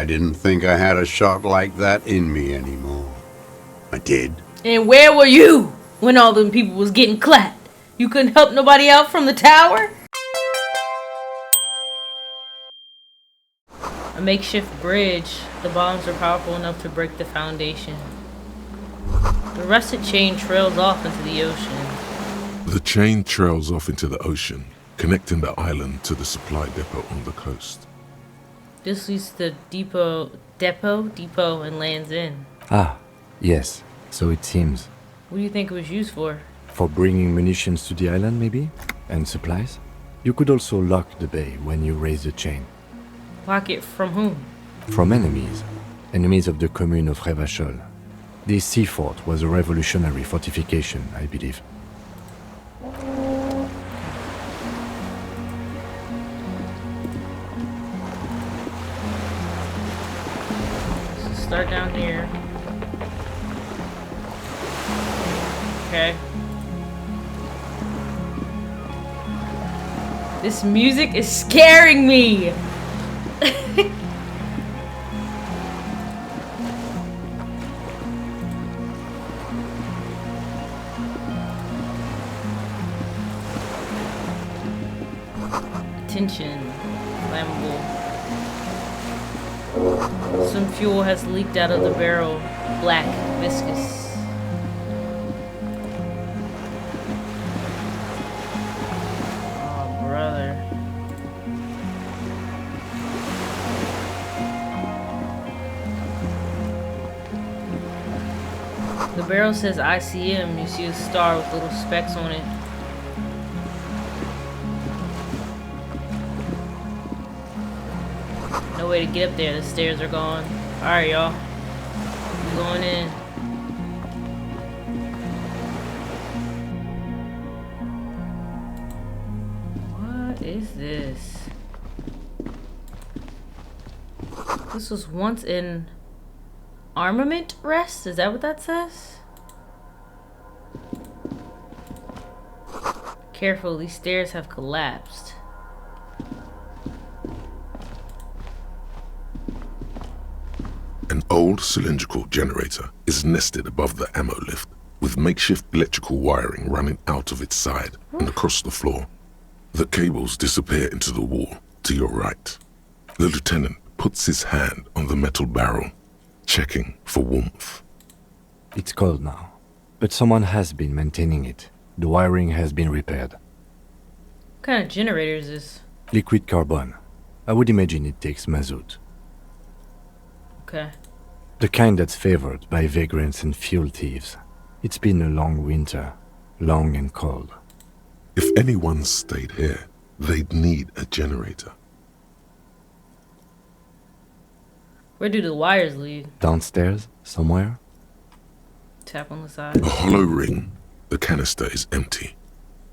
I didn't think I had a shot like that in me anymore. I did. And where were you when all them people was getting clapped? You couldn't help nobody out from the tower? A makeshift bridge. The bombs are powerful enough to break the foundation. The rusted chain trails off into the ocean. The chain trails off into the ocean, connecting the island to the supply depot on the coast. This leads to the depot, and lands in. Ah, yes, so it seems. What do you think it was used for? For bringing munitions to the island, maybe? And supplies? You could also lock the bay when you raise the chain. Lock it from whom? From enemies. Enemies of the commune of Revachol. This sea fort was a revolutionary fortification, I believe. Let's start down here. Okay. This music is scaring me! Attention. Flammable. Some fuel has leaked out of the barrel. Black. Viscous. Oh, brother. The barrel says ICM. You see a star with little specks on it. No way to get up there. The stairs are gone. Alright, y'all. I'm going in. What is this? This was once in armament rest? Is that what that says? Careful, these stairs have collapsed. An old cylindrical generator is nested above the ammo lift, with makeshift electrical wiring running out of its side and across the floor. The cables disappear into the wall to your right. The lieutenant puts his hand on the metal barrel, checking for warmth. It's cold now, but someone has been maintaining it. The wiring has been repaired. What kind of generator is this? Liquid carbon. I would imagine it takes mazout. Okay. The kind that's favored by vagrants and fuel thieves. It's been a long winter, long and cold. If anyone stayed here, they'd need a generator. Where do the wires lead? Downstairs, somewhere? Tap on the side. A hollow ring. The canister is empty.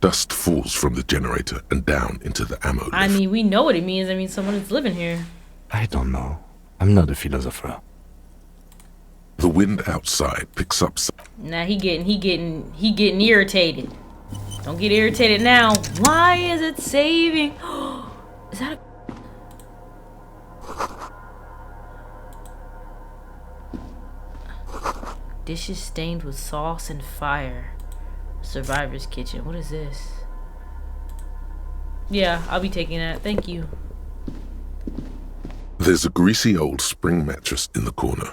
Dust falls from the generator and down into the ammo lift. I mean, we know what it means. I mean, someone is living here. I don't know. I'm not a philosopher. The wind outside picks up. Nah, he getting irritated. Don't get irritated now. Why is it saving? Is that a... Dishes stained with sauce and fire. Survivor's kitchen. What is this? Yeah, I'll be taking that. Thank you. There's a greasy old spring mattress in the corner,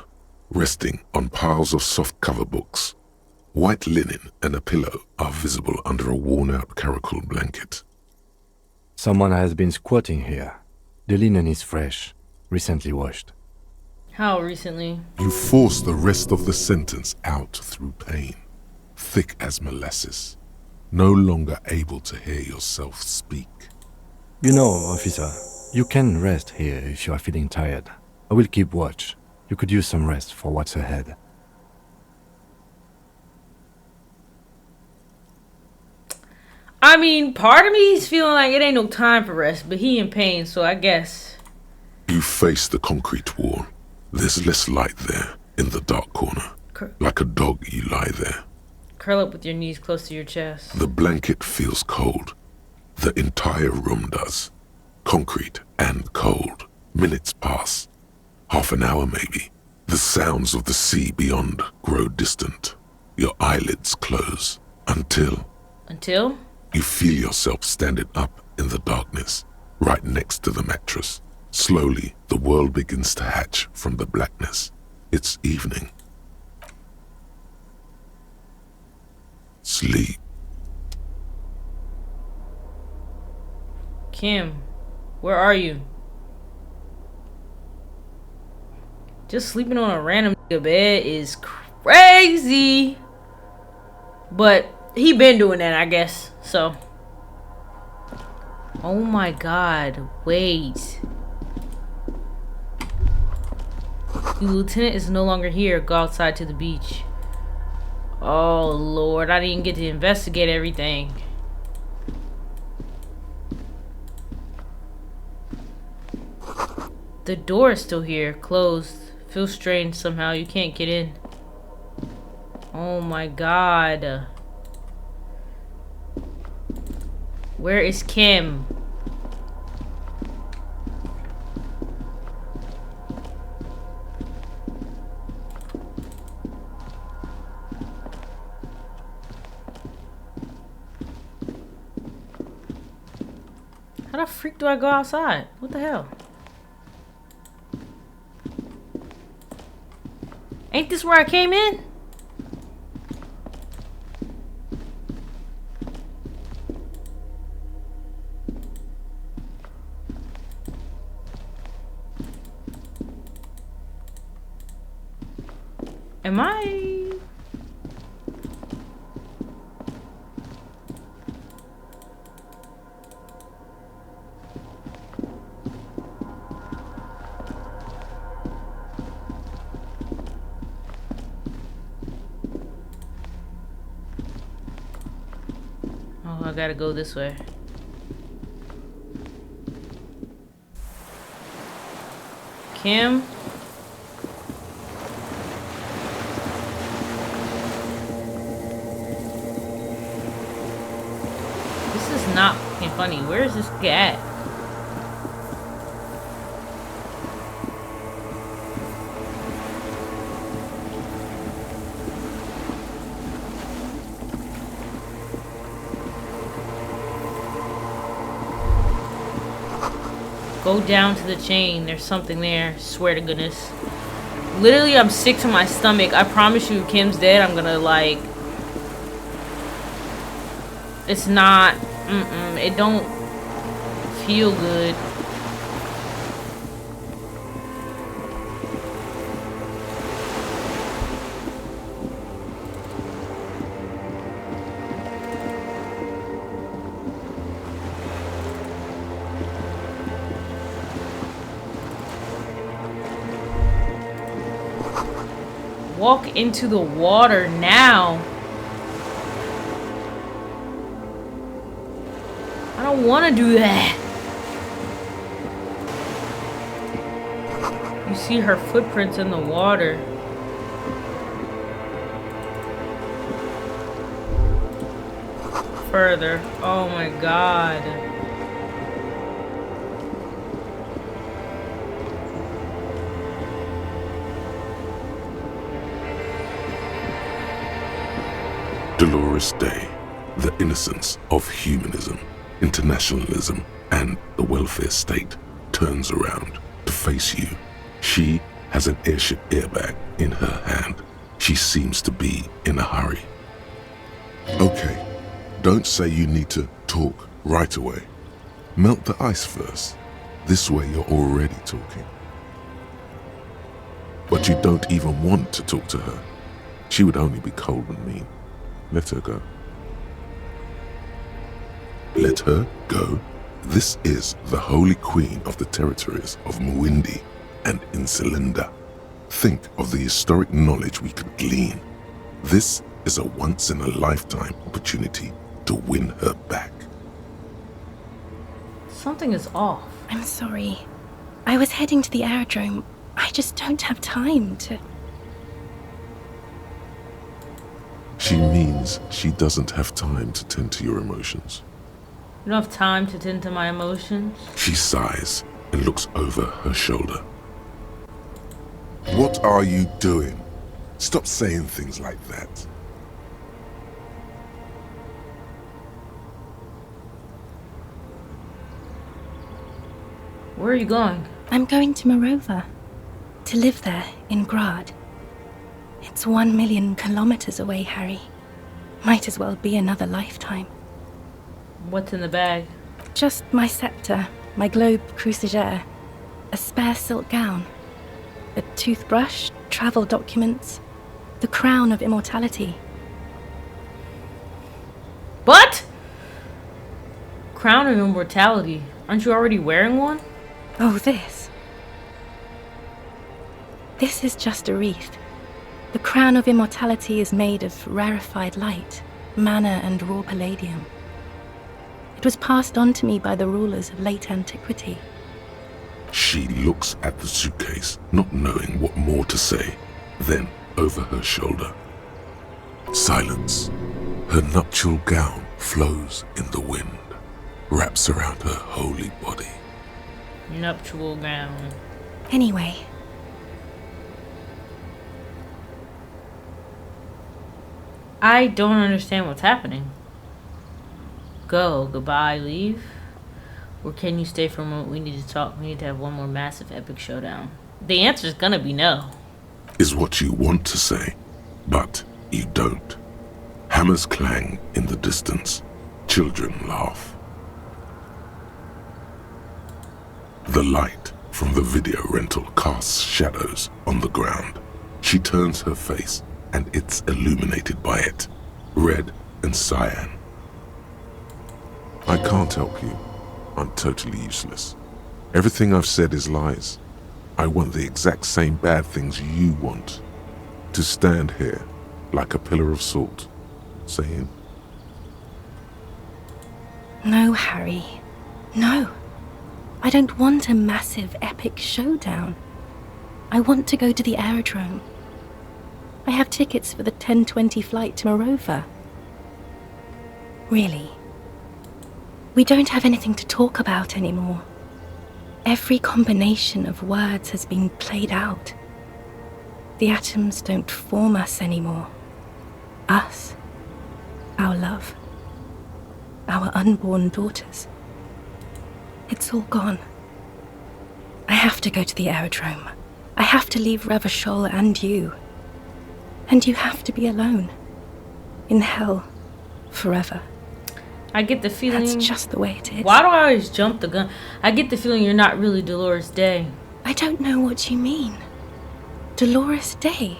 resting on piles of soft cover books. White linen and a pillow are visible under a worn-out caracal blanket. Someone has been squatting here. The linen is fresh, recently washed. How recently? You force the rest of the sentence out through pain, thick as molasses, no longer able to hear yourself speak. You know, officer, you can rest here if you are feeling tired. I will keep watch. You could use some rest for what's ahead. I mean, part of me is feeling like it ain't no time for rest, but he in pain, so I guess. You face the concrete wall. There's less light there, in the dark corner. Like a dog, you lie there. Curl up with your knees close to your chest. The blanket feels cold. The entire room does. Concrete and cold. Minutes pass. Half an hour maybe. The sounds of the sea beyond grow distant. Your eyelids close until Until? you feel yourself standing up in the darkness, right next to the mattress. Slowly, the world begins to hatch from the blackness. It's evening. Sleep. Kim, where are you? Just sleeping on a random bed is crazy. But he been doing that, I guess. So. Oh my god. Wait. The lieutenant is no longer here. Go outside to the beach. Oh lord, I didn't get to investigate everything. The door is still here, closed. Feels strange somehow. You can't get in. Oh my god. Where is Kim? How the freak do I go outside? What the hell? Ain't this where I came in? Am I? Oh, I gotta go this way. Kim? This is not fucking funny. Where is this guy at? Go down to the chain. There's something there. Swear to goodness. Literally, I'm sick to my stomach. I promise you, Kim's dead. I'm gonna like... It's not... It don't feel good. Walk into the water now. I don't want to do that. You see her footprints in the water. Further. Oh my god. Dolores Day, the innocence of humanism, internationalism, and the welfare state turns around to face you. She has an airship airbag in her hand. She seems to be in a hurry. Okay, don't say you need to talk right away. Melt the ice first. This way you're already talking. But you don't even want to talk to her. She would only be cold and mean. Let her go. Let her go? This is the holy queen of the territories of Muindi and Insulinda. Think of the historic knowledge we could glean. This is a once-in-a-lifetime opportunity to win her back. Something is off. I'm sorry. I was heading to the aerodrome. I just don't have time to... She means she doesn't have time to tend to your emotions. You don't have time to tend to my emotions? She sighs and looks over her shoulder. What are you doing? Stop saying things like that. Where are you going? I'm going to Morova. To live there, in Grad. It's 1 million kilometers away, Harry. Might as well be another lifetime. What's in the bag? Just my scepter, my globe cruciger, a spare silk gown, a toothbrush, travel documents, the crown of immortality. What? Crown of Immortality. Aren't you already wearing one? Oh, this. This is just a wreath. The crown of immortality is made of rarefied light, mana and raw palladium. It was passed on to me by the rulers of late antiquity. She looks at the suitcase, not knowing what more to say. Then, over her shoulder. Silence. Her nuptial gown flows in the wind, wraps around her holy body. Nuptial gown. Anyway, I don't understand what's happening. Go, goodbye, leave? Or can you stay for a moment? We need to talk. We need to have one more massive epic showdown. The answer's gonna be no. Is what you want to say, but you don't. Hammers clang in the distance. Children laugh. The light from the video rental casts shadows on the ground. She turns her face, and it's illuminated by it. Red and cyan. I can't help you. I'm totally useless. Everything I've said is lies. I want the exact same bad things you want. To stand here, like a pillar of salt, saying, no, Harry. No. I don't want a massive epic showdown. I want to go to the aerodrome. I have tickets for the 10:20 flight to Morova. Really. We don't have anything to talk about anymore. Every combination of words has been played out. The atoms don't form us anymore. Us. Our love. Our unborn daughters. It's all gone. I have to go to the aerodrome. I have to leave Revachol and you. And you have to be alone. In hell. Forever. I get the feeling... That's just the way it is. Why do I always jump the gun? I get the feeling you're not really Dolores Day. I don't know what you mean. Dolores Day.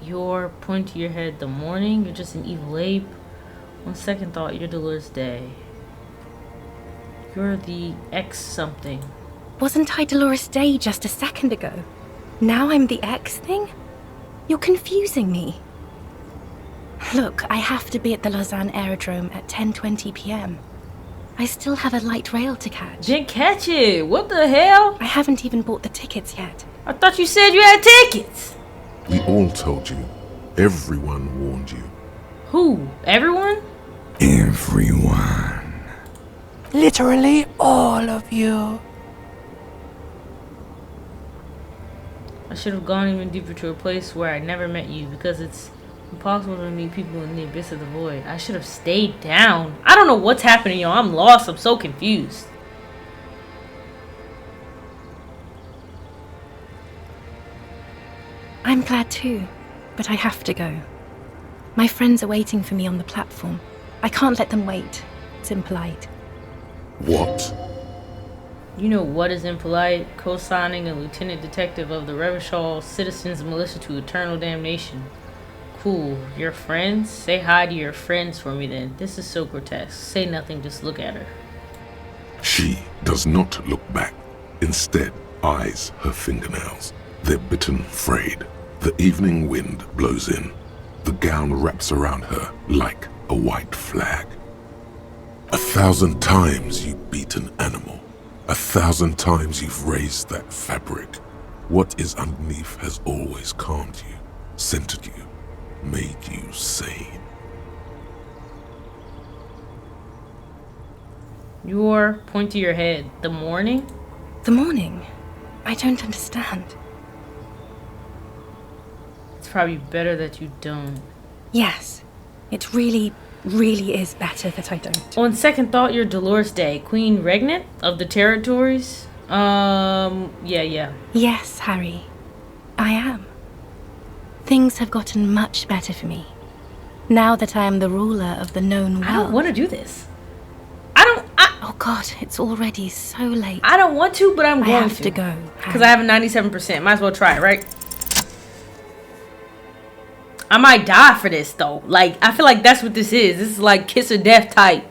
You're pointing to your head the morning. You're just an evil ape. On second thought, you're Dolores Day. You're the X something. Wasn't I Dolores Day just a second ago? Now I'm the X thing? You're confusing me. Look, I have to be at the Lausanne aerodrome at 10:20 p.m. I still have a light rail to catch. Didn't catch it. What the hell? I haven't even bought the tickets yet. I thought you said you had tickets. we all told you. Everyone warned you. Who? Everyone? Everyone. Literally all of you. I should have gone even deeper to a place where I never met you because it's impossible to meet people in the abyss of the void. I should have stayed down. I don't know what's happening, yo. I'm lost. I'm so confused. I'm glad too, but I have to go. My friends are waiting for me on the platform. I can't let them wait. It's impolite. What? You know what is impolite? Co-signing a lieutenant detective of the Revachol Citizens Militia to eternal damnation. Cool. Your friends? Say hi to your friends for me then. This is so grotesque. Say nothing, just look at her. She does not look back. Instead, eyes her fingernails. They're bitten frayed. The evening wind blows in. The gown wraps around her like a white flag. 1,000 times you beat an animal. 1,000 times you've raised that fabric. What is underneath has always calmed you, centered you, made you sane. Point to your head. The morning? The morning? I don't understand. It's probably better that you don't. Yes, it really, really is better that I don't. On second thought, you're Dolores Day, Queen Regnant of the Territories. Yeah. Yes, Harry. I am. Things have gotten much better for me. Now that I am the ruler of the known world. I don't want to do this. Oh God, it's already so late. I don't want to, but I'm I going have to go. Because I have a 97%. Might as well try it, right? I might die for this, though. Like, I feel like that's what this is. This is like kiss of death type.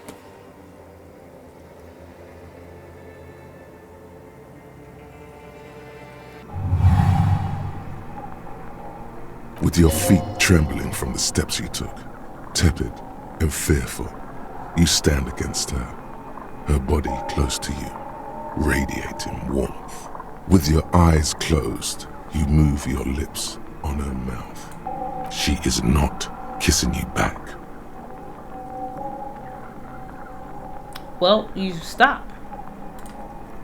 With your feet trembling from the steps you took, tepid and fearful, you stand against her, her body close to you, radiating warmth. With your eyes closed, you move your lips on her mouth. She is not kissing you back. Well, you stop.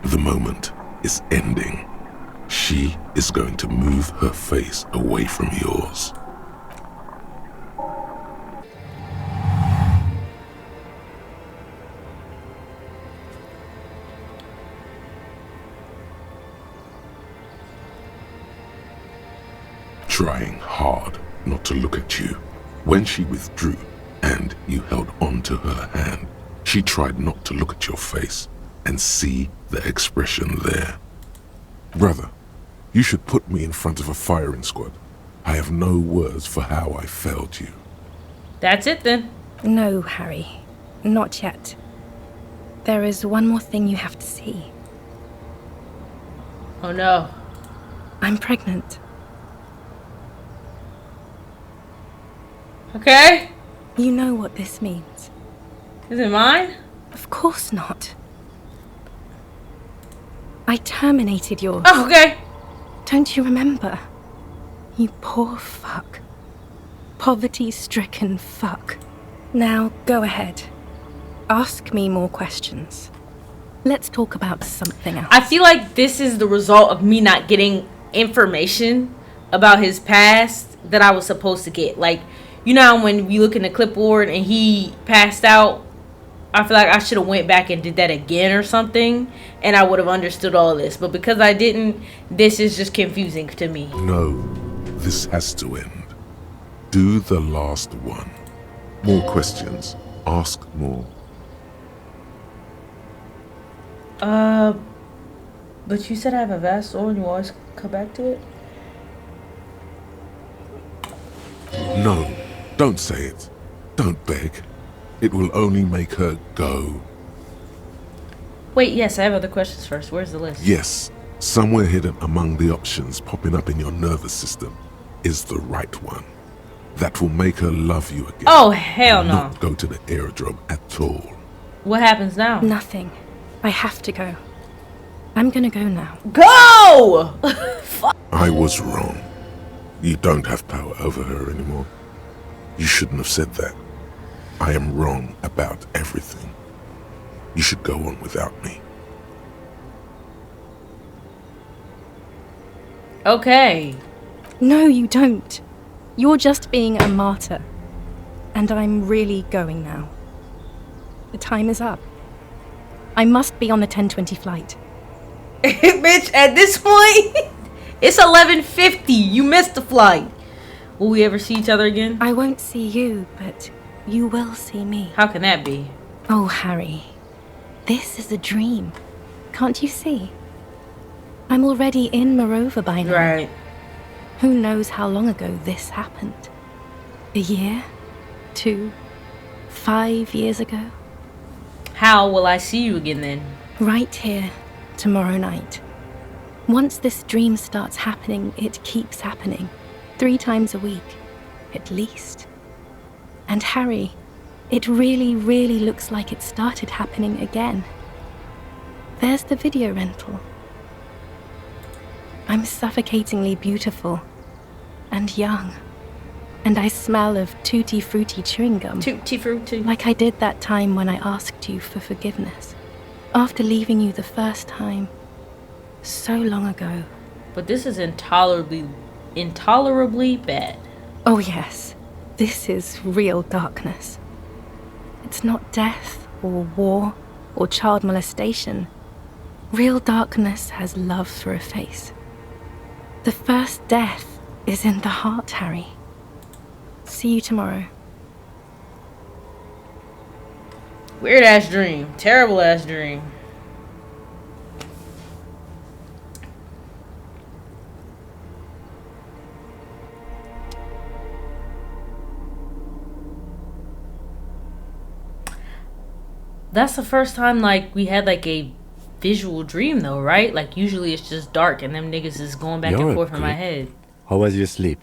The moment is ending. She is going to move her face away from yours. Trying hard not to look at you. When she withdrew and you held on to her hand, she tried not to look at your face and see the expression there. Brother, you should put me in front of a firing squad. I have no words for how I failed you. That's it then. No, Harry. Not yet. There is one more thing you have to see. Oh no. I'm pregnant. Okay. You know what this means. Is it mine? Of course not. I terminated yours. Oh, okay. Don't you remember? You poor fuck. Poverty-stricken fuck. Now, go ahead. Ask me more questions. Let's talk about something else. I feel like this is the result of me not getting information about his past that I was supposed to get. Like, you know how when you look in the clipboard and he passed out, I feel like I should have went back and did that again or something, and I would have understood all this. But because I didn't, this is just confusing to me. No, this has to end. Do the last one. More questions. Ask more. But you said I have a vast soul and you always come back to it? No, don't say it. Don't beg. It will only make her go. Wait, yes, I have other questions first. Where's the list? Yes, somewhere hidden among the options popping up in your nervous system is the right one. That will make her love you again. Oh, hell and no. not go to the aerodrome at all. What happens now? Nothing. I have to go. I'm gonna go now. Go! I was wrong. You don't have power over her anymore. You shouldn't have said that. I am wrong about everything. You should go on without me. Okay. No, you don't. You're just being a martyr. And I'm really going now. The time is up. I must be on the 10:20 flight. Bitch, at this point, it's 11:50. You missed the flight. Will we ever see each other again? I won't see you, but you will see me. How can that be? Oh, Harry. This is a dream. Can't you see? I'm already in Morova by now. Right. Who knows how long ago this happened? A year? 2? 5 years ago? How will I see you again then? Right here, tomorrow night. Once this dream starts happening, it keeps happening. 3 times a week, at least. And Harry, it really, really looks like it started happening again. There's the video rental. I'm suffocatingly beautiful and young. And I smell of tutti frutti chewing gum. Tutti frutti. Like I did that time when I asked you for forgiveness. After leaving you the first time, so long ago. But this is intolerably bad. Oh yes, this is real darkness. It's not death or war or child molestation. Real darkness has love for a face. The first death is in the heart, Harry. See you tomorrow. Weird ass dream. Terrible ass dream. That's the first time like we had like a visual dream though, right? Like usually it's just dark and them niggas is going back and forth in my head. How was your sleep?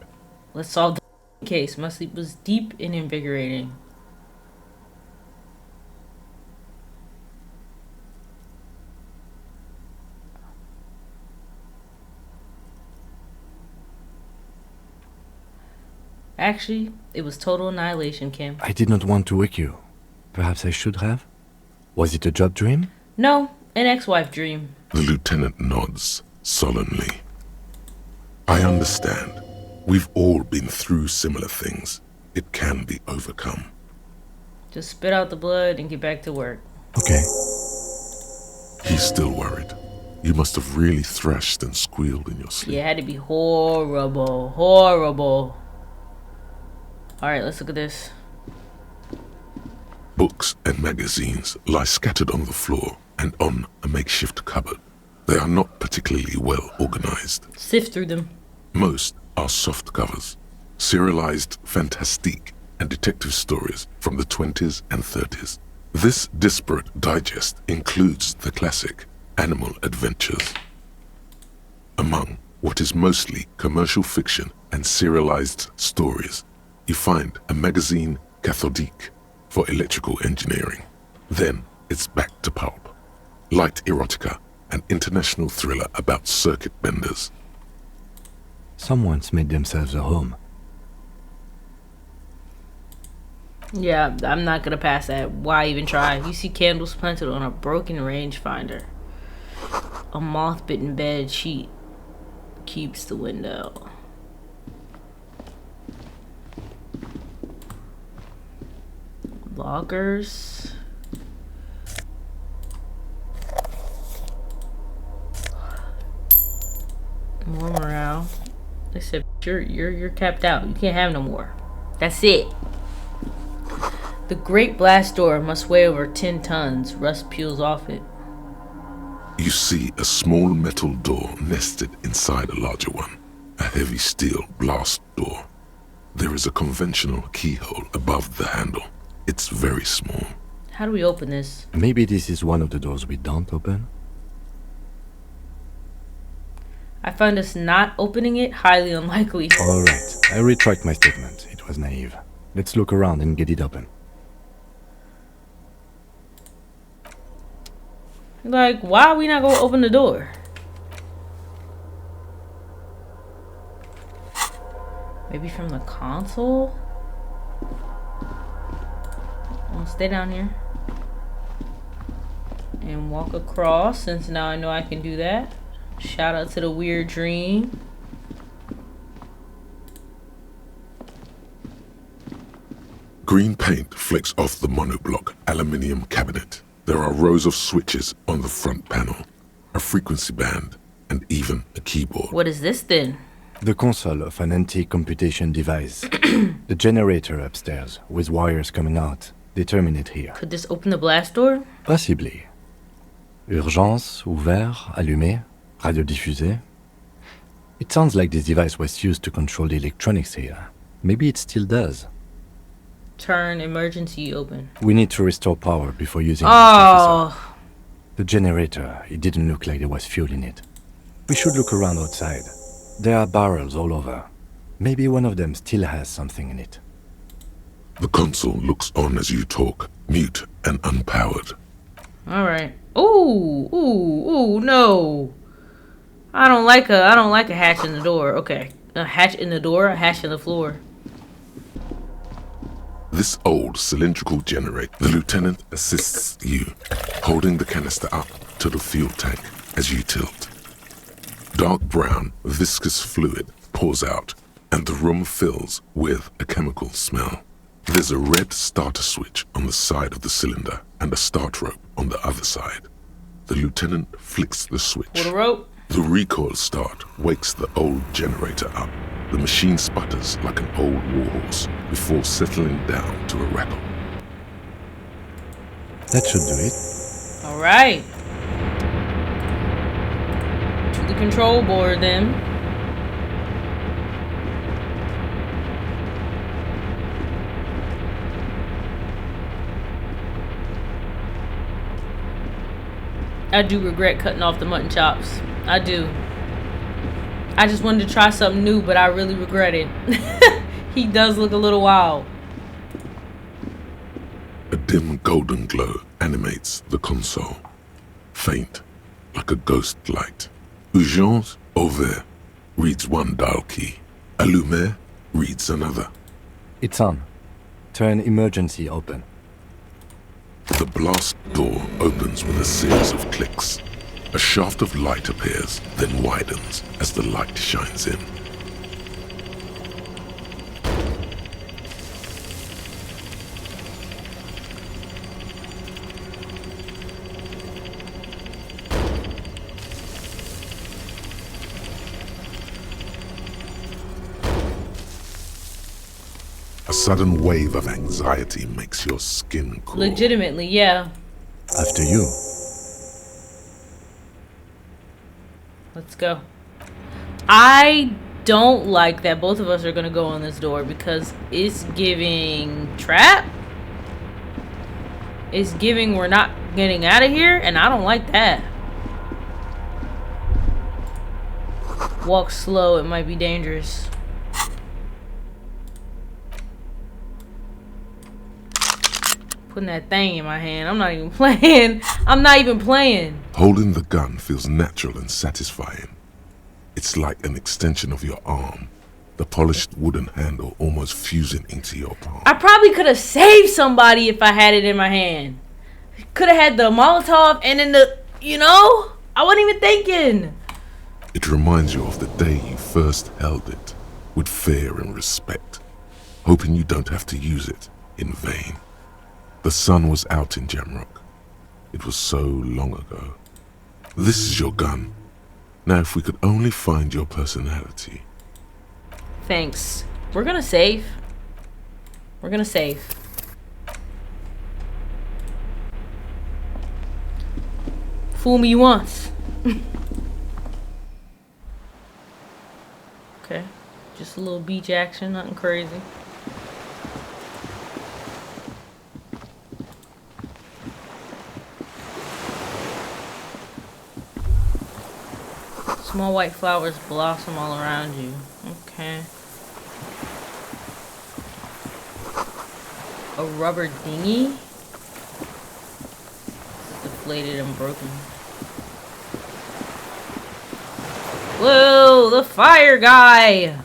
Let's solve the case. My sleep was deep and invigorating. Actually, it was total annihilation, Kim. I did not want to wake you. Perhaps I should have? Was it a job dream? No, an ex-wife dream. The lieutenant nods solemnly. I understand. We've all been through similar things. It can be overcome. Just spit out the blood and get back to work. Okay. He's still worried. You must have really thrashed and squealed in your sleep. Yeah, it had to be horrible. Horrible. Alright, let's look at this. Books and magazines lie scattered on the floor and on a makeshift cupboard. They are not particularly well organized. Sift through them. Most are soft covers, serialized fantastique and detective stories from the 20s and 30s. This disparate digest includes the classic Animal Adventures. Among what is mostly commercial fiction and serialized stories, you find a magazine cathodique for electrical engineering. Then it's back to pulp. Light erotica, an international thriller about circuit benders. Someone's made themselves a home. Yeah, I'm not gonna pass that. Why even try? You see candles planted on a broken rangefinder. A moth-bitten bed sheet keeps the window. Lockers. More morale. They said you're capped out. You can't have no more. That's it. The great blast door must weigh over 10 tons. Rust peels off it. You see a small metal door nested inside a larger one. A heavy steel blast door. There is a conventional keyhole above the handle. It's very small. How do we open this? Maybe this is one of the doors we don't open? I find us not opening it highly unlikely. Alright, I retract my statement. It was naive. Let's look around and get it open. Like, why are we not gonna open the door? Maybe from the console? I'll stay down here and walk across, since now I know I can do that. Shout out to the weird dream. Green paint flicks off the monoblock aluminium cabinet. There are rows of switches on the front panel, a frequency band, and even a keyboard. What is this then? The console of an anti-computation device. The generator upstairs, with wires coming out. They terminate here. Could this open the blast door? Possibly. Urgence, ouvert, allumé, radio diffusé. It sounds like this device was used to control the electronics here. Maybe it still does. Turn emergency open. We need to restore power before using this, officer. Oh, The generator, it didn't look like there was fuel in it. We should look around outside. There are barrels all over. Maybe one of them still has something in it. The console looks on as you talk, mute and unpowered. all right. Ooh, no. I don't like a hatch in the door. Okay, a hatch in the door, a hatch in the floor. This old cylindrical generator, the lieutenant assists you, holding the canister up to the fuel tank as you tilt. Dark brown, viscous fluid pours out, and the room fills with a chemical smell. There's a red starter switch on the side of the cylinder and a start rope on the other side. The lieutenant flicks the switch. Pull the rope. The recoil start wakes the old generator up. The machine sputters like an old warhorse before settling down to a rattle. That should do it. All right. To the control board then. I do regret cutting off the mutton chops. I do. I just wanted to try something new, but I really regret it. He does look a little wild. A dim golden glow animates the console. Faint, like a ghost light. Urgence ouvert reads one dial key. Allumer reads another. It's on. Turn emergency open. The blast door opens with a series of clicks. A shaft of light appears, then widens as the light shines in. A sudden wave of anxiety makes your skin crawl. Legitimately, yeah. After you. Let's go. I don't like that both of us are gonna go on this door because it's giving trap. It's giving we're not getting out of here, and I don't like that. Walk slow, it might be dangerous. Putting that thing in my hand. I'm not even playing. I'm not even playing. Holding the gun feels natural and satisfying. It's like an extension of your arm, the polished wooden handle almost fusing into your palm. I probably could have saved somebody if I had it in my hand. Could have had the Molotov and then the, I wasn't even thinking. It reminds you of the day you first held it, with fear and respect, hoping you don't have to use it in vain. The sun was out in Jamrock. It was so long ago. This is your gun. Now if we could only find your personality. Thanks. We're gonna save. We're gonna save. Fool me once. Okay. Just a little beach action, nothing crazy. Small white flowers blossom all around you. Okay. A rubber dinghy? Deflated and broken. Whoa, the fire guy!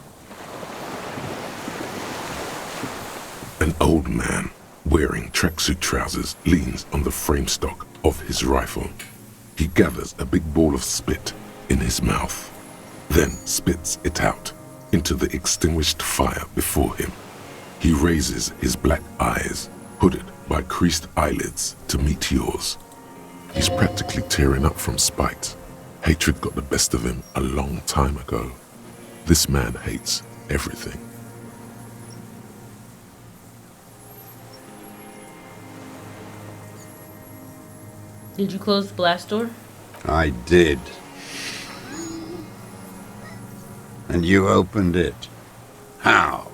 An old man, wearing tracksuit trousers, leans on the frame stock of his rifle. He gathers a big ball of spit in his mouth, then spits it out into the extinguished fire before him. He raises his black eyes, hooded by creased eyelids, to meet yours. He's practically tearing up from spite. Hatred got the best of him a long time ago. This man hates everything. Did you close the blast door? I did. And you opened it. How?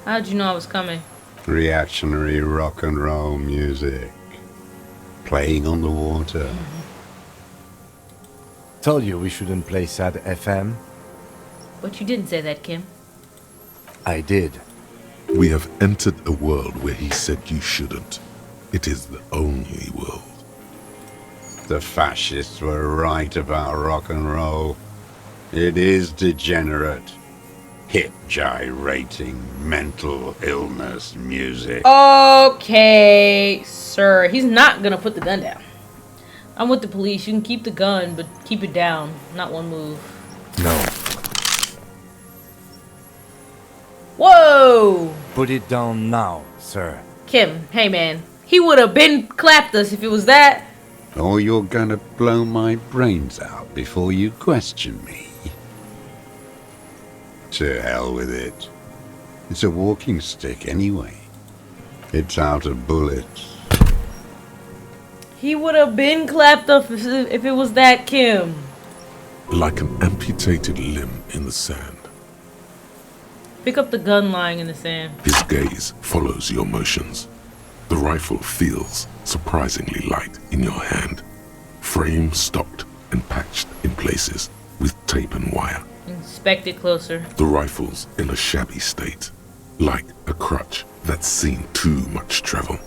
How'd you know I was coming? Reactionary rock and roll music. Playing on the water. Told you we shouldn't play sad FM. But you didn't say that, Kim. I did. We have entered a world where he said you shouldn't. It is the only world. The fascists were right about rock and roll. It is degenerate. hip gyrating mental illness music. Okay, sir. He's not gonna put the gun down. I'm with the police. You can keep the gun, but keep it down. Not one move. No. Whoa! Put it down now, sir. Kim, hey man. He would have been clapped us if it was that. Or you're gonna blow my brains out before you question me. To hell with it. It's a walking stick anyway. It's out of bullets. He would have been clapped up if it was that, Kim. Like an amputated limb in the sand. Pick up the gun lying in the sand. His gaze follows your motions. The rifle feels surprisingly light in your hand. Frame stopped and patched in places with tape and wire. Inspect it closer. The rifle's in a shabby state, like a crutch that's seen too much travel.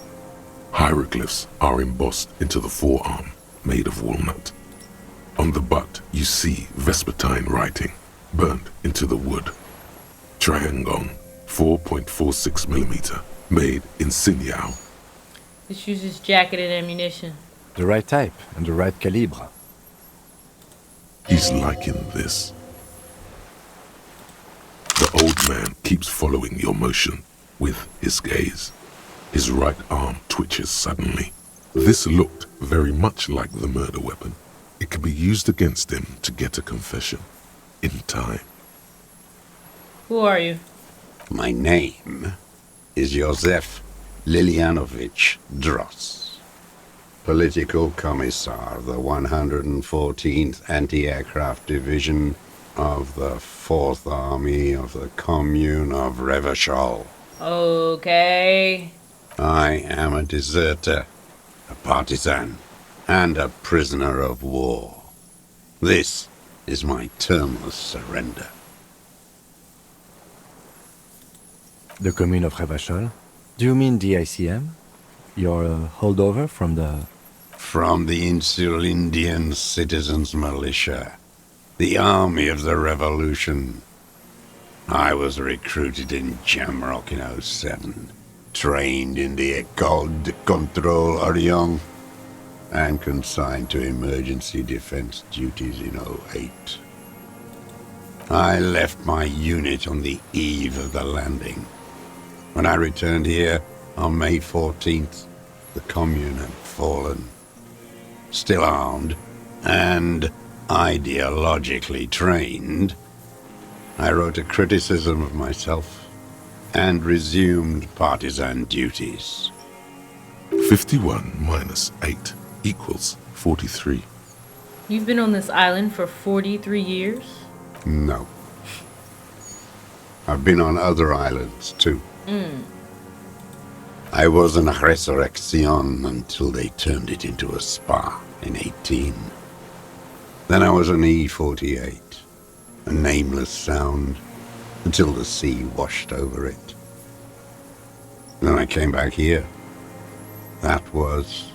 Hieroglyphs are embossed into the forearm, made of walnut. On the butt, you see Vespertine writing, burnt into the wood. Triangon, 4.46mm, made in Sinyao. This uses jacketed ammunition. The right type and the right calibre. He's liking this. The old man keeps following your motion with his gaze. His right arm twitches suddenly. This looked very much like the murder weapon. It could be used against him to get a confession. In time. Who are you? My name is Josef Lilianovich Dross, Political Commissar of the 114th Anti-Aircraft Division of the 4th Army of the Commune of Revachol. Okay. I am a deserter, a partisan, and a prisoner of war. This is my termless surrender. The commune of Revachol? Do you mean the ICM? You're a holdover from the... From the Insulindian Citizens Militia, the army of the revolution. I was recruited in Jamrock in 07, trained in the École de Contrôle Orient, and consigned to emergency defense duties in 08. I left my unit on the eve of the landing. When I returned here on May 14th, the commune had fallen. Still armed and ideologically trained, I wrote a criticism of myself and resumed partisan duties. 51 minus 8 equals 43. You've been on this island for 43 years? No. I've been on other islands, too. I was an resurrection until they turned it into a spa in 18. Then I was an E-48, a nameless sound, until the sea washed over it. Then I came back here. That was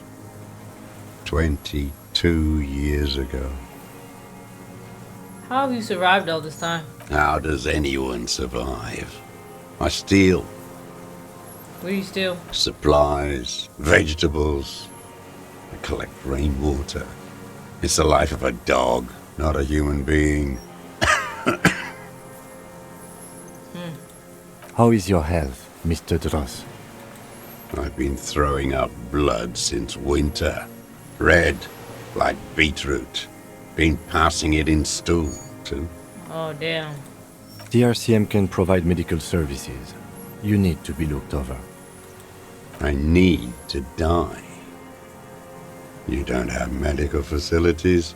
22 years ago. How have you survived all this time? How does anyone survive? I steal. What do you steal? Supplies, vegetables. I collect rainwater. It's the life of a dog, not a human being. How is your health, Mr. Dross? I've been throwing up blood since winter. Red, like beetroot. Been passing it in stool, too. Oh, damn. The RCM can provide medical services. You need to be looked over. I need to die. You don't have medical facilities.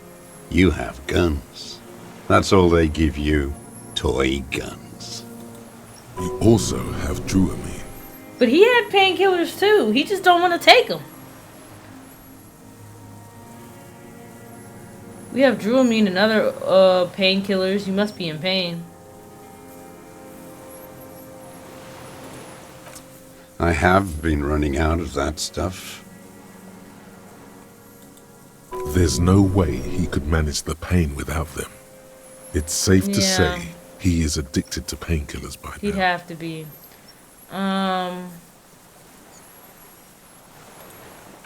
You have guns. That's all they give you. Toy guns. You also have Druamine. But he had painkillers too. He just don't want to take them. We have Druamine and other painkillers. You must be in pain. I have been running out of that stuff. There's no way he could manage the pain without them. It's safe to Yeah. say He is addicted to painkillers by He'd now. have to be.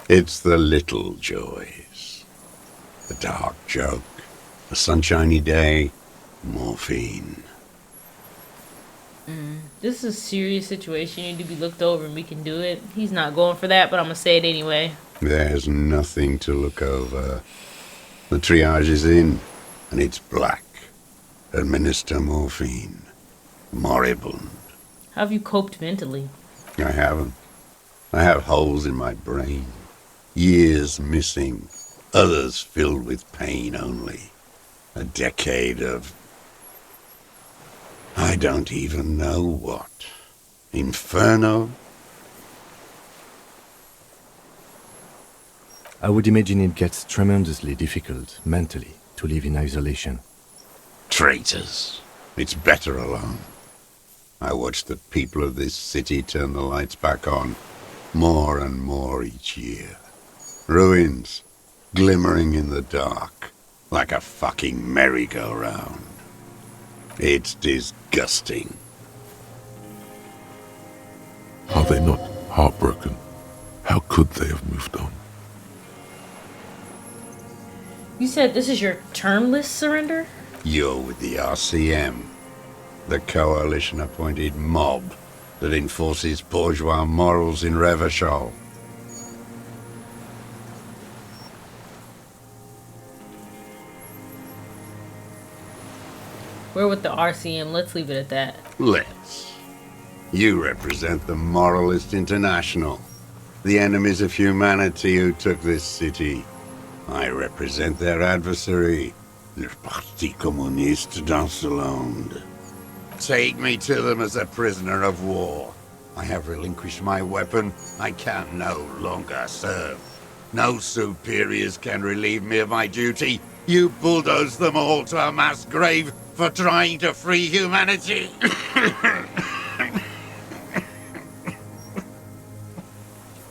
It's the little joys. The dark joke, a sunshiny day, morphine. This is a serious situation. You need to be looked over and we can do it. He's not going for that, but I'm going to say it anyway. There's nothing to look over. The triage is in, and it's black. Administer morphine. Moribund. How have you coped mentally? I haven't. I have holes in my brain. Years missing. Others filled with pain only. A decade of... I don't even know what. Inferno? I would imagine it gets tremendously difficult, mentally, to live in isolation. Traitors. It's better alone. I watch the people of this city turn the lights back on, more and more each year. Ruins, glimmering in the dark, like a fucking merry-go-round. It's disgusting. Are they not heartbroken? How could they have moved on? You said this is your termless surrender? You're with the RCM, the coalition-appointed mob that enforces bourgeois morals in Revachol. We're with the RCM. Let's leave it at that. Let's. You represent the Moralist International, the enemies of humanity who took this city. I represent their adversary, le Parti Communiste dans le Monde. Take me to them as a prisoner of war. I have relinquished my weapon. I can no longer serve. No superiors can relieve me of my duty. You bulldoze them all to a mass grave for trying to free humanity.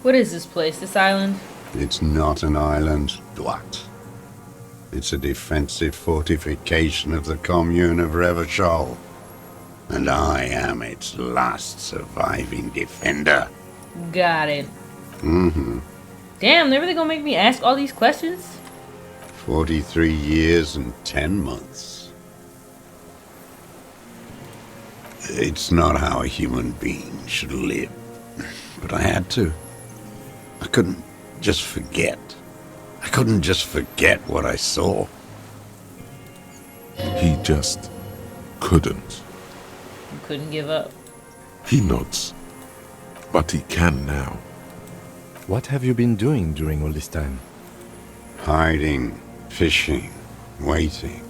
What is this place, this island? It's not an island, Dwight. It's a defensive fortification of the commune of Revachol. And I am its last surviving defender. Got it. Mm-hmm. Damn, they're really gonna make me ask all these questions? 43 years and 10 months. It's not how a human being should live. But I had to. I couldn't just forget. I couldn't just forget what I saw. He just couldn't. You couldn't give up. He nods. But he can now. What have you been doing during all this time? Hiding, fishing, waiting.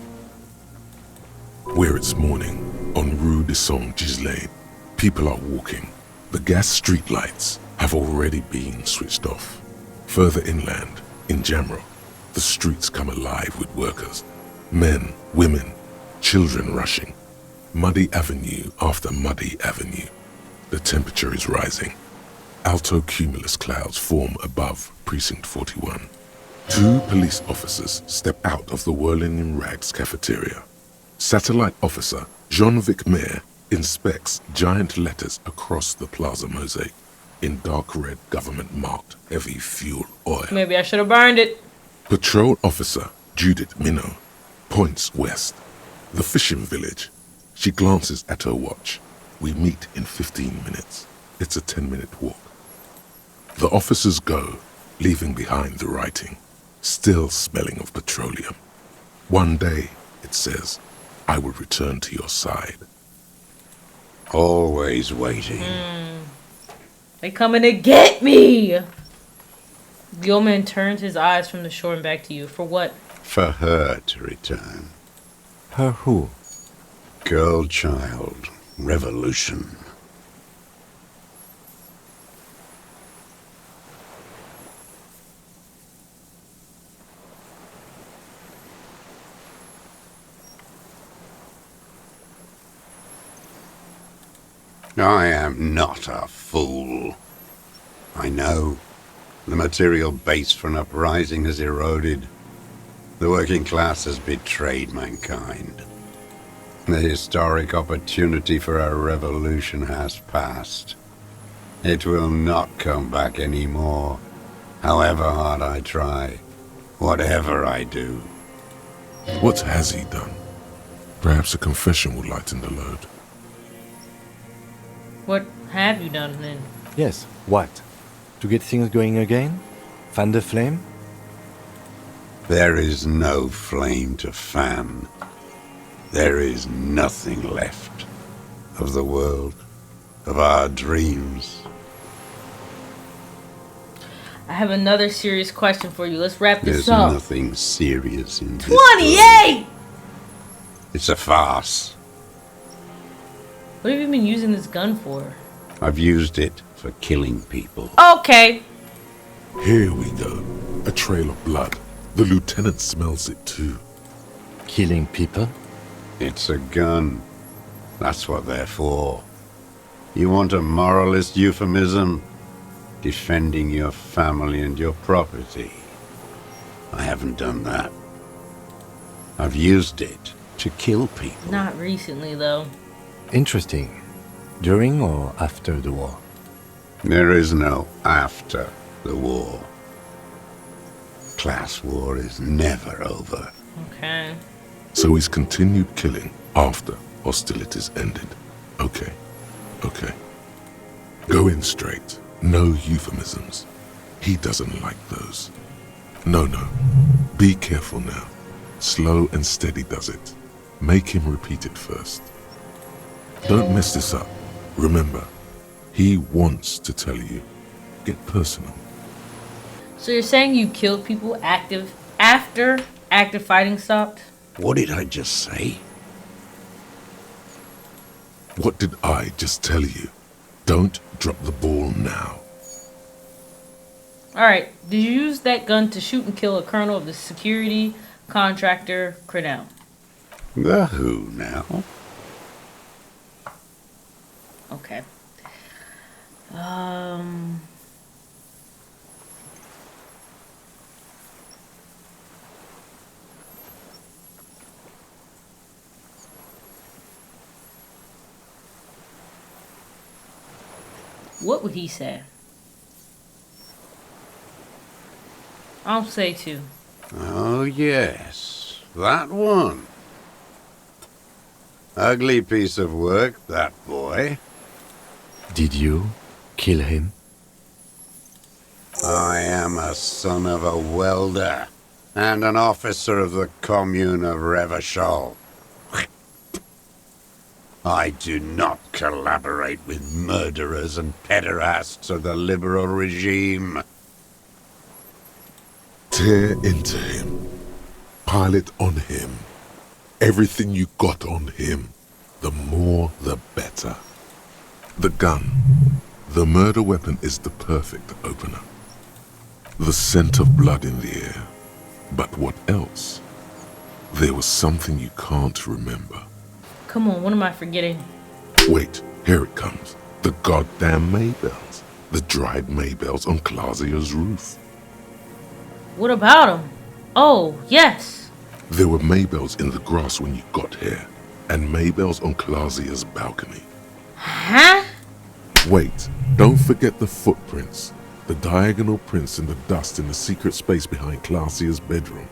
Where it's morning, on Rue de Saint-Gislain, people are walking. The gas streetlights have already been switched off. Further inland, in Jamro, the streets come alive with workers. Men, women, children rushing. Muddy avenue after muddy avenue. The temperature is rising. Alto cumulus clouds form above Precinct 41. 2 police officers step out of the Whirling in Rags cafeteria. Satellite officer Jean-Vic Mayer inspects giant letters across the plaza mosaic in dark red government-marked heavy fuel oil. Maybe I should have burned it. Patrol officer Judith Minot points west. The fishing village. She glances at her watch. We meet in 15 minutes. It's a 10-minute walk. The officers go, leaving behind the writing, still smelling of petroleum. One day, it says, I will return to your side. Always waiting. They coming to get me! The old man turns his eyes from the shore and back to you. For what? For her to return. Her who? Girl, child, revolution. I am not a fool. I know the material base for an uprising has eroded. The working class has betrayed mankind. The historic opportunity for a revolution has passed. It will not come back anymore, however hard I try, whatever I do. What has he done? Perhaps a confession will lighten the load. What have you done then? Yes, what? To get things going again? Fan the flame? There is no flame to fan. There is nothing left of the world, of our dreams. I have another serious question for you. Let's wrap this There's up. nothing serious in this. 28! It's a farce. What have you been using this gun for? I've used it for killing people. Okay. Here we go. A trail of blood. The lieutenant smells it too. Killing people? It's a gun. That's what they're for. You want a moralist euphemism? Defending your family and your property. I haven't done that. I've used it to kill people. Not recently, though. Interesting. During or after the war? There is no after the war. Class war is never over. Okay. So he's continued killing after hostilities ended. Okay. Go in straight. No euphemisms. He doesn't like those. No. Be careful now. Slow and steady does it. Make him repeat it first. Don't mess this up. Remember, he wants to tell you. Get personal. So you're saying you killed people after active fighting stopped? What did I just say? What did I just tell you? Don't drop the ball now. Alright, did you use that gun to shoot and kill a colonel of the security contractor Crenell? The who now? Okay. What would he say? I'll say too. Oh yes, that one. Ugly piece of work, that boy. Did you kill him? I am a son of a welder and an officer of the commune of Revachol. I do not collaborate with murderers and pederasts of the liberal regime. Tear into him. Pile it on him. Everything you got on him. The more, the better. The gun. The murder weapon is the perfect opener. The scent of blood in the air. But what else? There was something you can't remember. Come on, what am I forgetting? Wait, here it comes. The goddamn Maybells. The dried Maybells on Clausia's roof. What about him? Oh, yes. There were Maybells in the grass when you got here, and Maybells on Clausia's balcony. Huh? Wait, don't forget the footprints. The diagonal prints in the dust in the secret space behind Clausia's bedroom.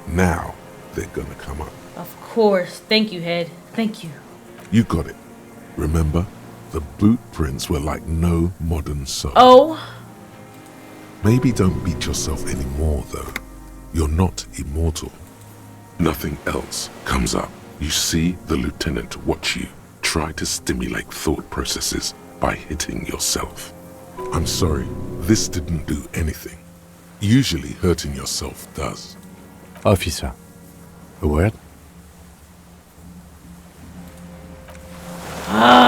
Now, they're gonna come up. Of course. Thank you, Head. Thank you. You got it. Remember, the boot prints were like no modern soul. Oh. Maybe don't beat yourself anymore, though. You're not immortal. Nothing else comes up. You see the lieutenant watch you try to stimulate thought processes by hitting yourself. I'm sorry, this didn't do anything. Usually hurting yourself does. Officer, a word?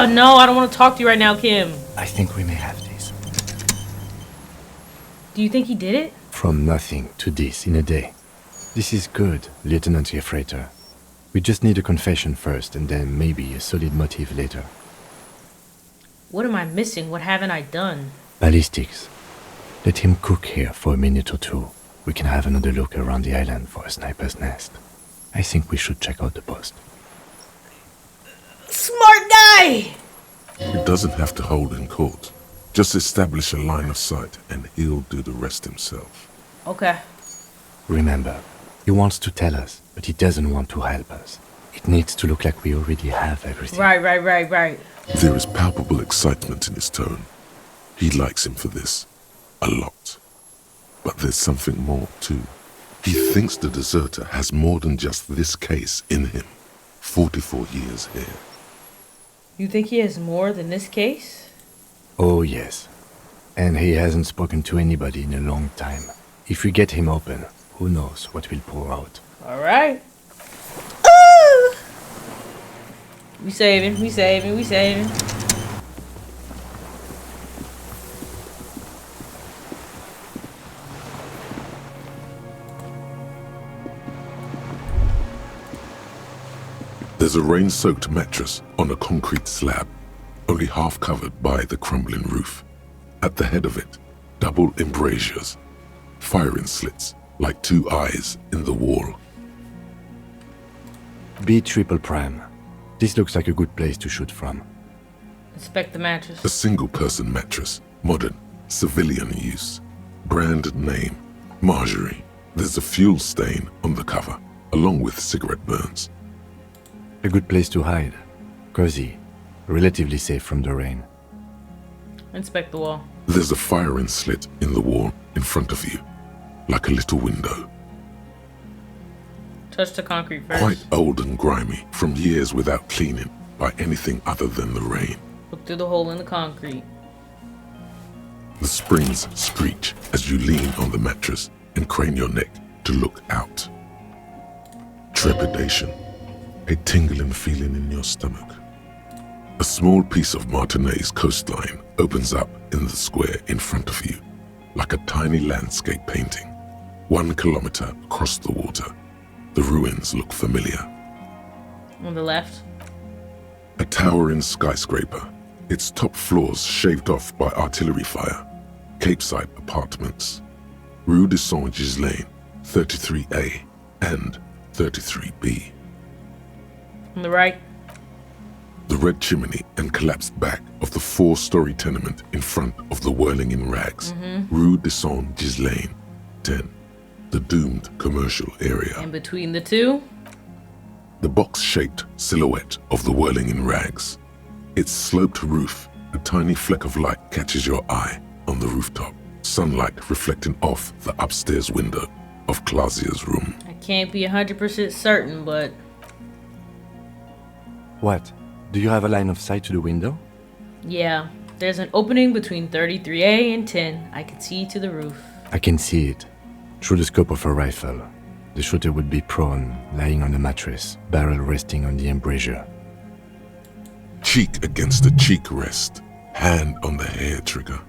No, I don't want to talk to you right now, Kim. I think we may have this. Do you think he did it? From nothing to this in a day. This is good, Lieutenant Gefreiter. We just need a confession first, and then maybe a solid motive later. What am I missing? What haven't I done? Ballistics. Let him cook here for a minute or two. We can have another look around the island for a sniper's nest. I think we should check out the post. die! He doesn't have to hold in court. Just establish a line of sight and he'll do the rest himself. Okay. Remember, he wants to tell us, but he doesn't want to help us. It needs to look like we already have everything. Right. There is palpable excitement in his tone. He likes him for this. A lot. But there's something more, too. He thinks the deserter has more than just this case in him. 44 years here. You think he has more than this case? Oh, yes. And he hasn't spoken to anybody in a long time. If we get him open, who knows what will pour out. Alright. We saving. There's a rain-soaked mattress on a concrete slab, only half covered by the crumbling roof. At the head of it, double embrasures, firing slits like two eyes in the wall. B triple prime. This looks like a good place to shoot from. Inspect the mattress. A single-person mattress, modern, civilian use. Brand name, Marjorie. There's a fuel stain on the cover, along with cigarette burns. A good place to hide. Cozy. Relatively safe from the rain. Inspect the wall. There's a firing slit in the wall in front of you, like a little window. Touch the concrete first. Quite old and grimy, from years without cleaning by anything other than the rain. Look through the hole in the concrete. The springs screech as you lean on the mattress and crane your neck to look out. Trepidation. A tingling feeling in your stomach. A small piece of Martinez coastline opens up in the square in front of you, like a tiny landscape painting. 1 kilometer across the water. The ruins look familiar. On the left. A towering skyscraper, its top floors shaved off by artillery fire. Capeside apartments. Rue de Saint-Ghislain, 33A and 33B. On the right. The red chimney and collapsed back of the 4-story tenement in front of the whirling in rags. Rue de Saint-Ghislain, 10. The doomed commercial area. And between the two. The box-shaped silhouette of the whirling in rags. Its sloped roof, a tiny fleck of light catches your eye on the rooftop. Sunlight reflecting off the upstairs window of Clausia's room. I can't be 100% certain, but... What? Do you have a line of sight to the window? yeah, there's an opening between 33A and 10. I can see to the roof. I can see it. Through the scope of a rifle. The shooter would be prone, lying on a mattress, barrel resting on the embrasure. Cheek against the cheek rest, hand on the hair trigger,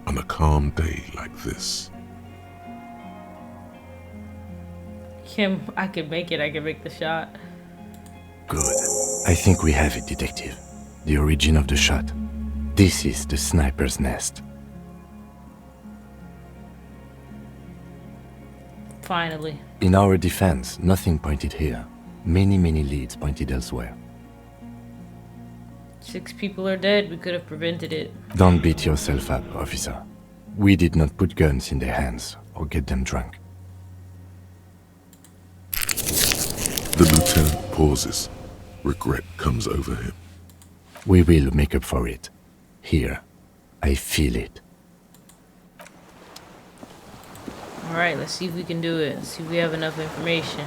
on a calm day like this. Kim, I can make it. I can make the shot. Good. I think we have it, detective. The origin of the shot. This is the sniper's nest. Finally. In our defense, nothing pointed here. Many leads pointed elsewhere. 6 people are dead. We could have prevented it. Don't beat yourself up, officer. We did not put guns in their hands or get them drunk. The lieutenant pauses. Regret comes over him. We will make up for it. Here. I feel it. Alright, let's see if we can do it. Let's see if we have enough information.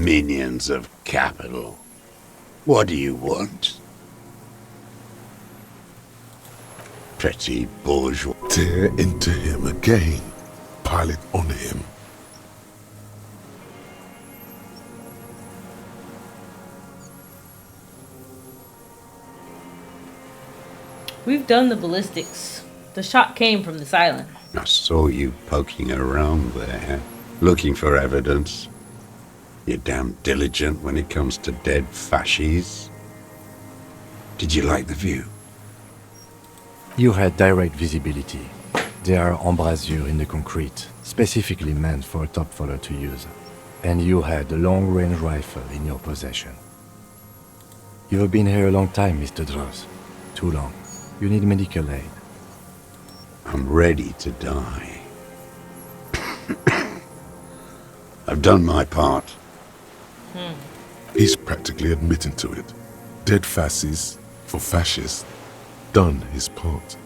Minions of capital. What do you want? Pretty bourgeois. Tear into him again. Pile it on him. We've done the ballistics. The shot came from this island. I saw you poking around there, looking for evidence. You're damn diligent when it comes to dead fascies. Did you like the view? You had direct visibility. There are embrasures in the concrete, specifically meant for a top follower to use. And you had a long-range rifle in your possession. You've been here a long time, Mr. Droz. Too long. You need medical aid. I'm ready to die. I've done my part. He's practically admitting to it. Dead fascists for fascists. Done his part.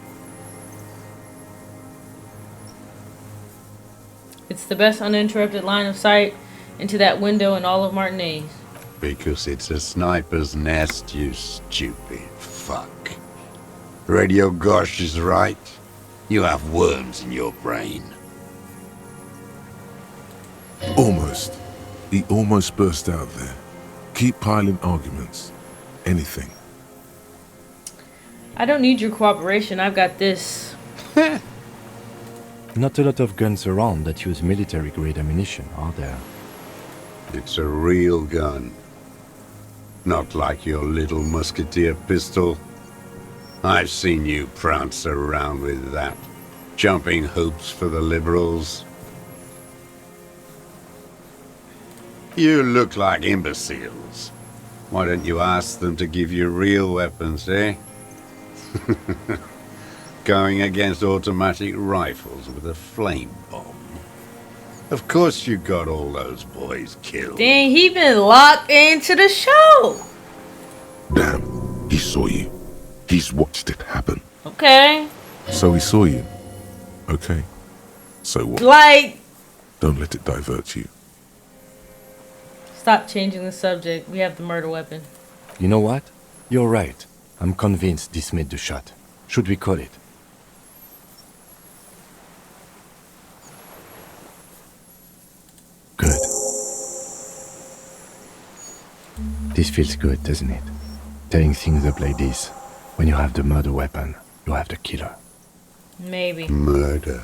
It's the best uninterrupted line of sight into that window in all of Martinez. Because it's a sniper's nest, you stupid fuck. Radio Gosh is right. You have worms in your brain. Almost. He almost burst out there. Keep piling arguments. Anything. I don't need your cooperation. I've got this. Not a lot of guns around that use military-grade ammunition, are there? It's a real gun. Not like your little musketeer pistol. I've seen you prance around with that, jumping hoops for the liberals. You look like imbeciles. Why don't you ask them to give you real weapons, eh? Going against automatic rifles with a flame bomb. Of course you got all those boys killed. Dang, he been locked into the show. Damn, he saw you. He's watched it happen. Okay. So he saw you. Okay. So what? Like, Don't let it divert you. stop changing the subject. We have the murder weapon. You know what? You're right. I'm convinced this made the shot. Should we call it? Good. This feels good, doesn't it? Tearing things up like this. When you have the murder weapon, you have the killer. Maybe. Murder.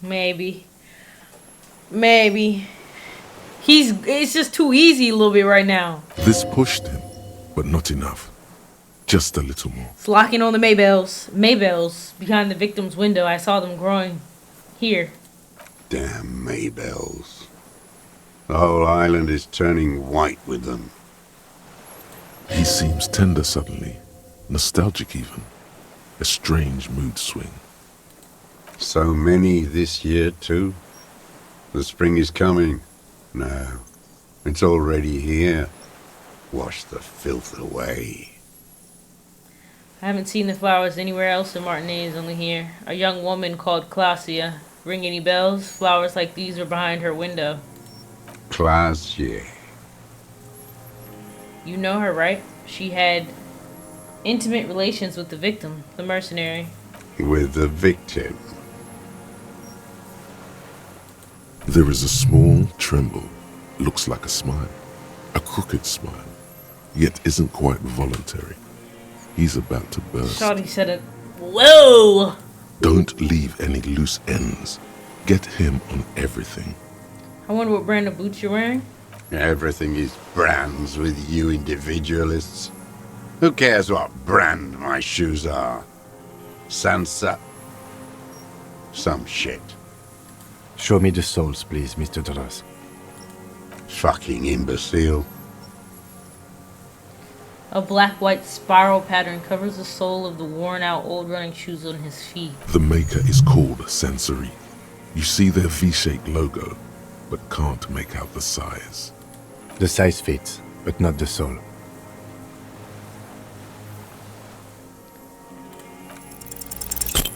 Maybe. It's just too easy a little bit right now. This pushed him, but not enough. Just a little more. It's locking on the Maybells behind the victim's window. I saw them growing here. Damn Maybells. The whole island is turning white with them. He seems tender suddenly. Nostalgic even. A strange mood swing. So many this year too. The spring is coming. No, it's already here. Wash the filth away. I haven't seen the flowers anywhere else in Martinez, only here. A young woman called Clausia. Ring any bells? Flowers like these were behind her window. Clausia. You know her, right? She had intimate relations with the victim, the mercenary. With the victim. There is a small tremble. Looks like a smile. A crooked smile. Yet isn't quite voluntary. He's about to burst. Shawty said it. Whoa! Don't leave any loose ends. Get him on everything. I wonder what brand of boots you're wearing. Everything is brands with you individualists. Who cares what brand my shoes are? Sansa? Some shit. Show me the soles, please, Mr. Droz. Fucking imbecile. A black-white spiral pattern covers the sole of the worn-out old running shoes on his feet. The maker is called Sensory. You see their V-shaped logo, but can't make out the size. The size fits, but not the sole.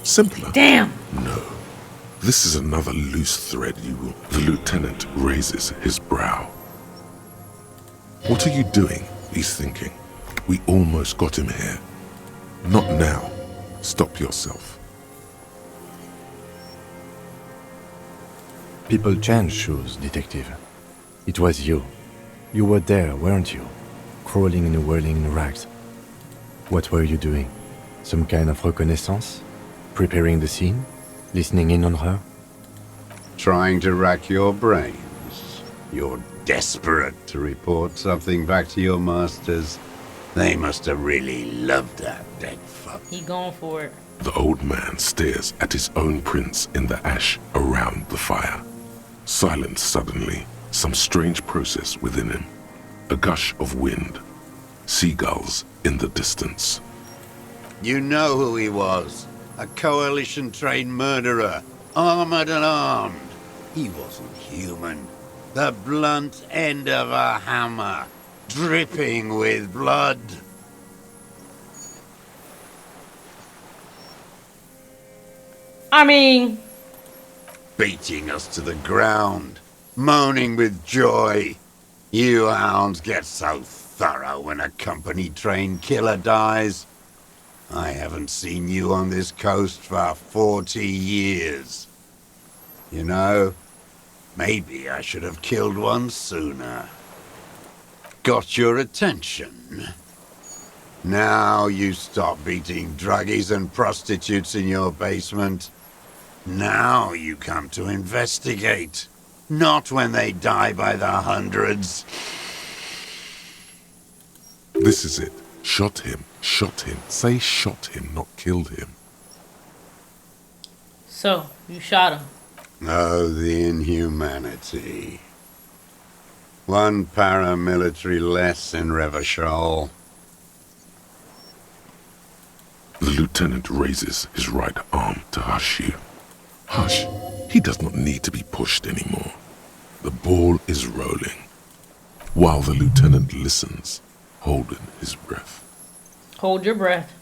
Simpler. Damn! No. This is another loose thread you will... The lieutenant raises his brow. What are you doing? He's thinking. We almost got him here. Not now. Stop yourself. People change shoes, detective. It was you. You were there, weren't you? Crawling and whirling in rags. What were you doing? Some kind of reconnaissance? Preparing the scene? Listening in on her? Trying to rack your brains. You're desperate to report something back to your masters. They must have really loved that dead fuck. He going for it. The old man stares at his own prints in the ash around the fire. Silent suddenly, some strange process within him. A gush of wind. Seagulls in the distance. You know who he was. A coalition-trained murderer. Armored and armed. He wasn't human. The blunt end of a hammer. Dripping with blood. I mean... Beating us to the ground. Moaning with joy. You hounds get so thorough when a company-trained killer dies. I haven't seen you on this coast for 40 years. You know, maybe I should have killed one sooner. Got your attention. Now you stop beating druggies and prostitutes in your basement. Now you come to investigate. Not when they die by the hundreds. This is it. Shot him. Shot him. Say shot him, not killed him. So, you shot him. Oh, the inhumanity. One paramilitary less in Revachol. The lieutenant raises his right arm to hush you. Hush. He does not need to be pushed anymore. The ball is rolling. While the lieutenant listens, holding his breath. Hold your breath.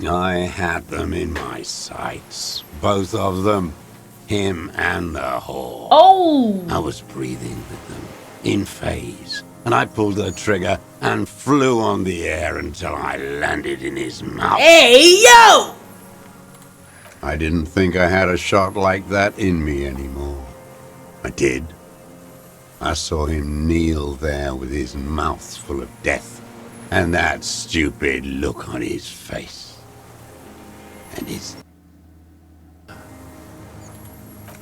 I had them in my sights. Both of them. Him and the whore. Oh! I was breathing with them, in phase. And I pulled the trigger and flew on the air until I landed in his mouth. Hey, yo! I didn't think I had a shot like that in me anymore. I did. I saw him kneel there with his mouth full of death, and that stupid look on his face. And his...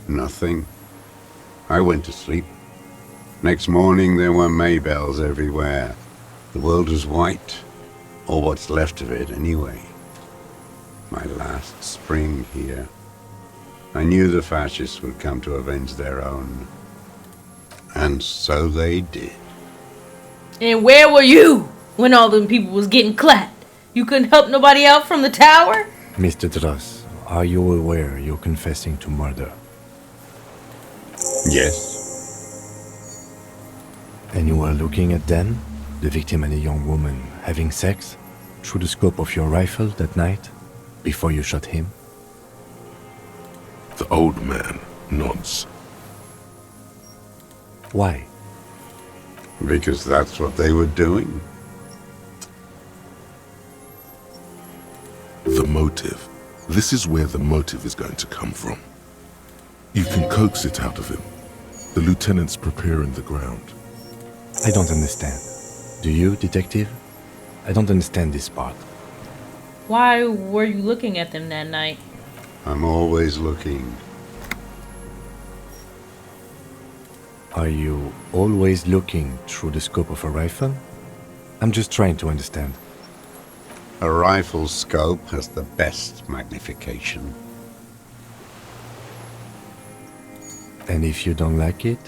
Nothing. I went to sleep. Next morning there were Maybells everywhere. The world was white, or what's left of it anyway. My last spring here. I knew the fascists would come to avenge their own. And so they did. And where were you when all them people was getting clapped? You couldn't help nobody out from the tower? Mr. Dross, are you aware you're confessing to murder? Yes. And you were looking at Dan, the victim and a young woman, having sex, through the scope of your rifle that night, before you shot him? The old man nods. Why? Because that's what they were doing. The motive. This is where the motive is going to come from. You can coax it out of him. The lieutenant's preparing the ground. I don't understand. Do you, detective? I don't understand this part. Why were you looking at them that night? I'm always looking. Are you always looking through the scope of a rifle? I'm just trying to understand. A rifle scope has the best magnification. And if you don't like it?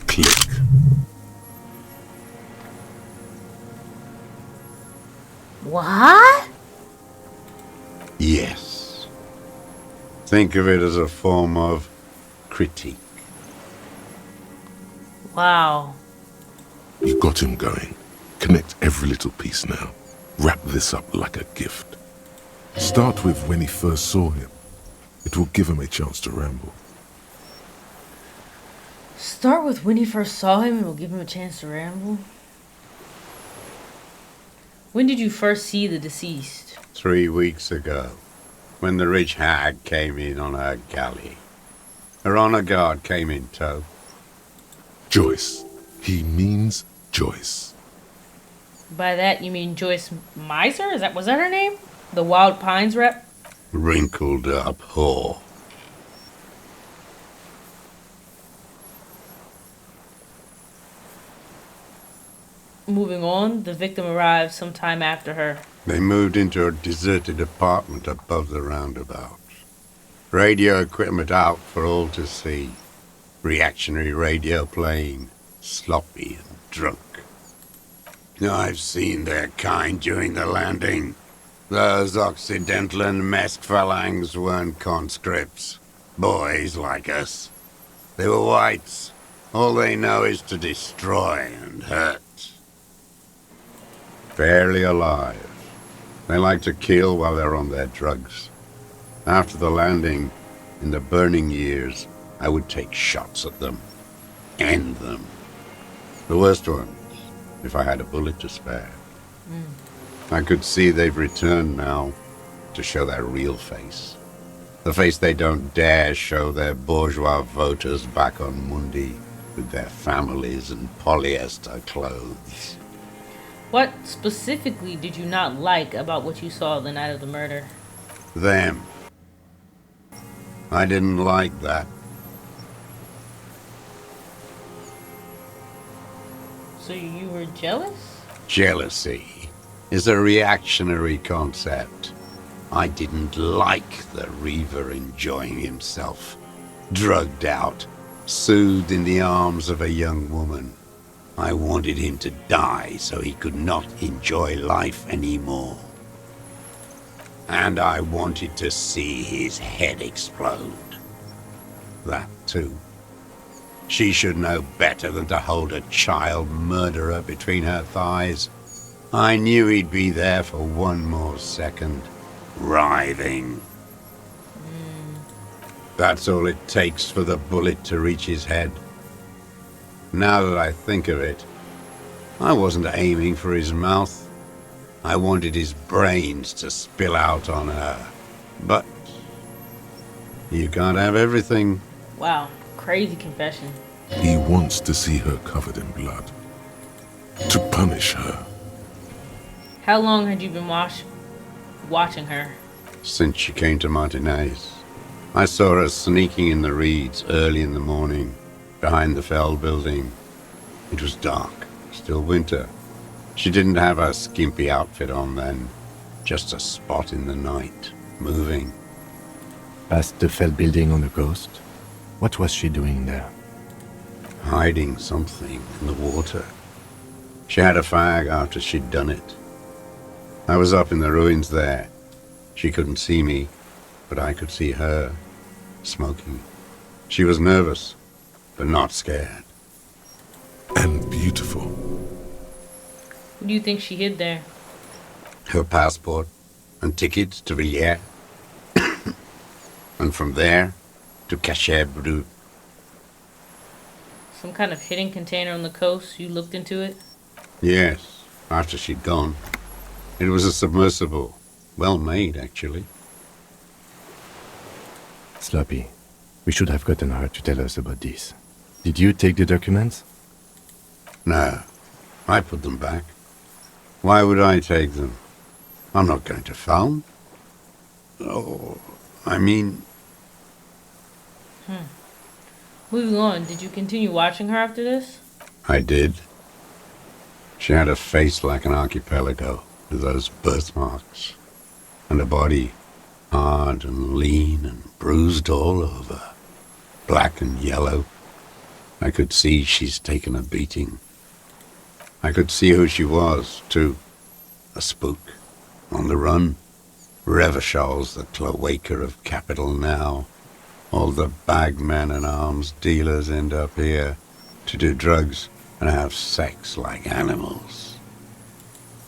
Click. What? Yes. Think of it as a form of critique. Wow. You got him going. Connect every little piece now. Wrap this up like a gift. Start with when he first saw him. It will give him a chance to ramble. Start with when he first saw him and we'll give him a chance to ramble. When did you first see the deceased? 3 weeks ago, when the rich hag came in on her galley. Her honor guard came in tow. Joyce. He means Joyce. By that you mean Joyce Miser? Was that her name? The Wild Pines rep? Wrinkled up whore. Moving on, the victim arrived sometime after her. They moved into a deserted apartment above the roundabout. Radio equipment out for all to see. Reactionary radio playing, sloppy and drunk. I've seen their kind during the landing. Those Occidental and masked phalanx weren't conscripts. Boys like us. They were whites. All they know is to destroy and hurt. Barely alive. They like to kill while they're on their drugs. After the landing, in the burning years, I would take shots at them. End them. The worst ones, if I had a bullet to spare. I could see they've returned now to show their real face. The face they don't dare show their bourgeois voters back on Mundi with their families and polyester clothes. What specifically did you not like about what you saw the night of the murder? Them. I didn't like that. So you were jealous? Jealousy is a reactionary concept. I didn't like the Reaver enjoying himself, drugged out, soothed in the arms of a young woman. I wanted him to die so he could not enjoy life anymore. And I wanted to see his head explode. That too. She should know better than to hold a child murderer between her thighs. I knew he'd be there for one more second, writhing. That's all it takes for the bullet to reach his head. Now that I think of it, I wasn't aiming for his mouth. I wanted his brains to spill out on her. But you can't have everything. Wow, crazy confession. He wants to see her covered in blood. To punish her. How long had you been watching her? Since she came to Martinez. I saw her sneaking in the reeds early in the morning, behind the Fell building. It was dark, still winter. She didn't have her skimpy outfit on then, just a spot in the night, moving. Past the Fell building on the coast? What was she doing there? Hiding something in the water. She had a fag after she'd done it. I was up in the ruins there. She couldn't see me, but I could see her, smoking. She was nervous, but not scared. And beautiful. What do you think she hid there? Her passport and tickets to Villiers. And from there to Cachet Brut. Some kind of hidden container on the coast? You looked into it? Yes, after she'd gone. It was a submersible. Well made, actually. Sloppy. We should have gotten her to tell us about this. Did you take the documents? No, I put them back. Why would I take them? I'm not going to film. Oh, I mean... Moving on, did you continue watching her after this? I did. She had a face like an archipelago, with those birthmarks. And a body, hard and lean and bruised all over. Black and yellow. I could see she's taken a beating. I could see who she was, too. A spook. On the run. Revachol's the cloaca of capital now. All the bagmen and arms dealers end up here to do drugs and have sex like animals.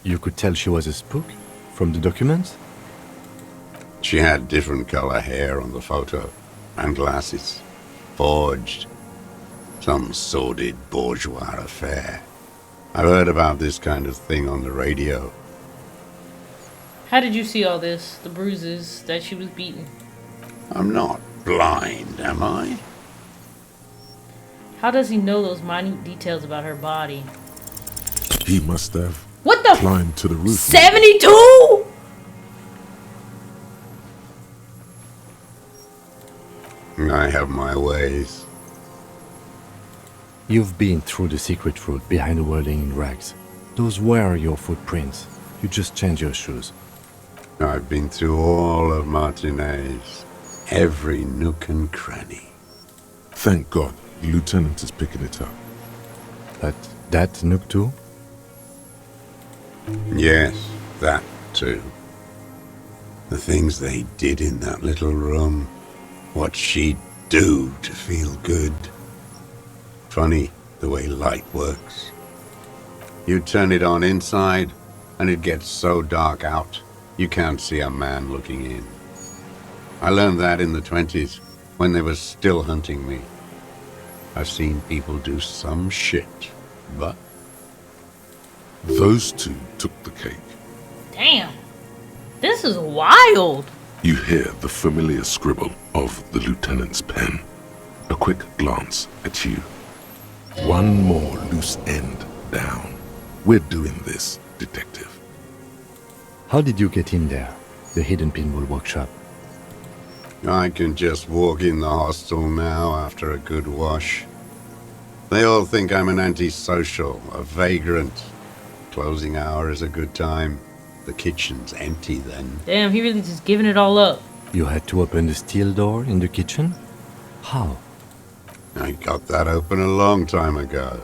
You could tell she was a spook from the documents? She had different color hair on the photo, and glasses. Forged. Some sordid bourgeois affair. I've heard about this kind of thing on the radio. How did you see all this? The bruises that she was beaten? I'm not blind, am I? How does he know those minute details about her body? He must have What the climbed to the roof. 72?! I have my ways. You've been through the secret route behind the whirling in rags. Those were your footprints. You just changed your shoes. I've been through all of Martinez. Every nook and cranny. Thank God The lieutenant is picking it up. But that Nook too? Yes, that too. The things they did in that little room. What she'd do to feel good. Funny the way light works. You turn it on inside, and it gets so dark out, you can't see a man looking in. I learned that in the 20s, when they were still hunting me. I've seen people do some shit, but... Those two took the cake. Damn. This is wild. You hear the familiar scribble of the lieutenant's pen. A quick glance at you. One more loose end down. We're doing this, detective. How did you get in there? The hidden pinball workshop. I can just walk in the hostel now after a good wash. They all think I'm an antisocial, a vagrant. Closing hour is a good time. The kitchen's empty then. Damn, he really just giving it all up. You had to open the steel door in the kitchen? How? I got that open a long time ago.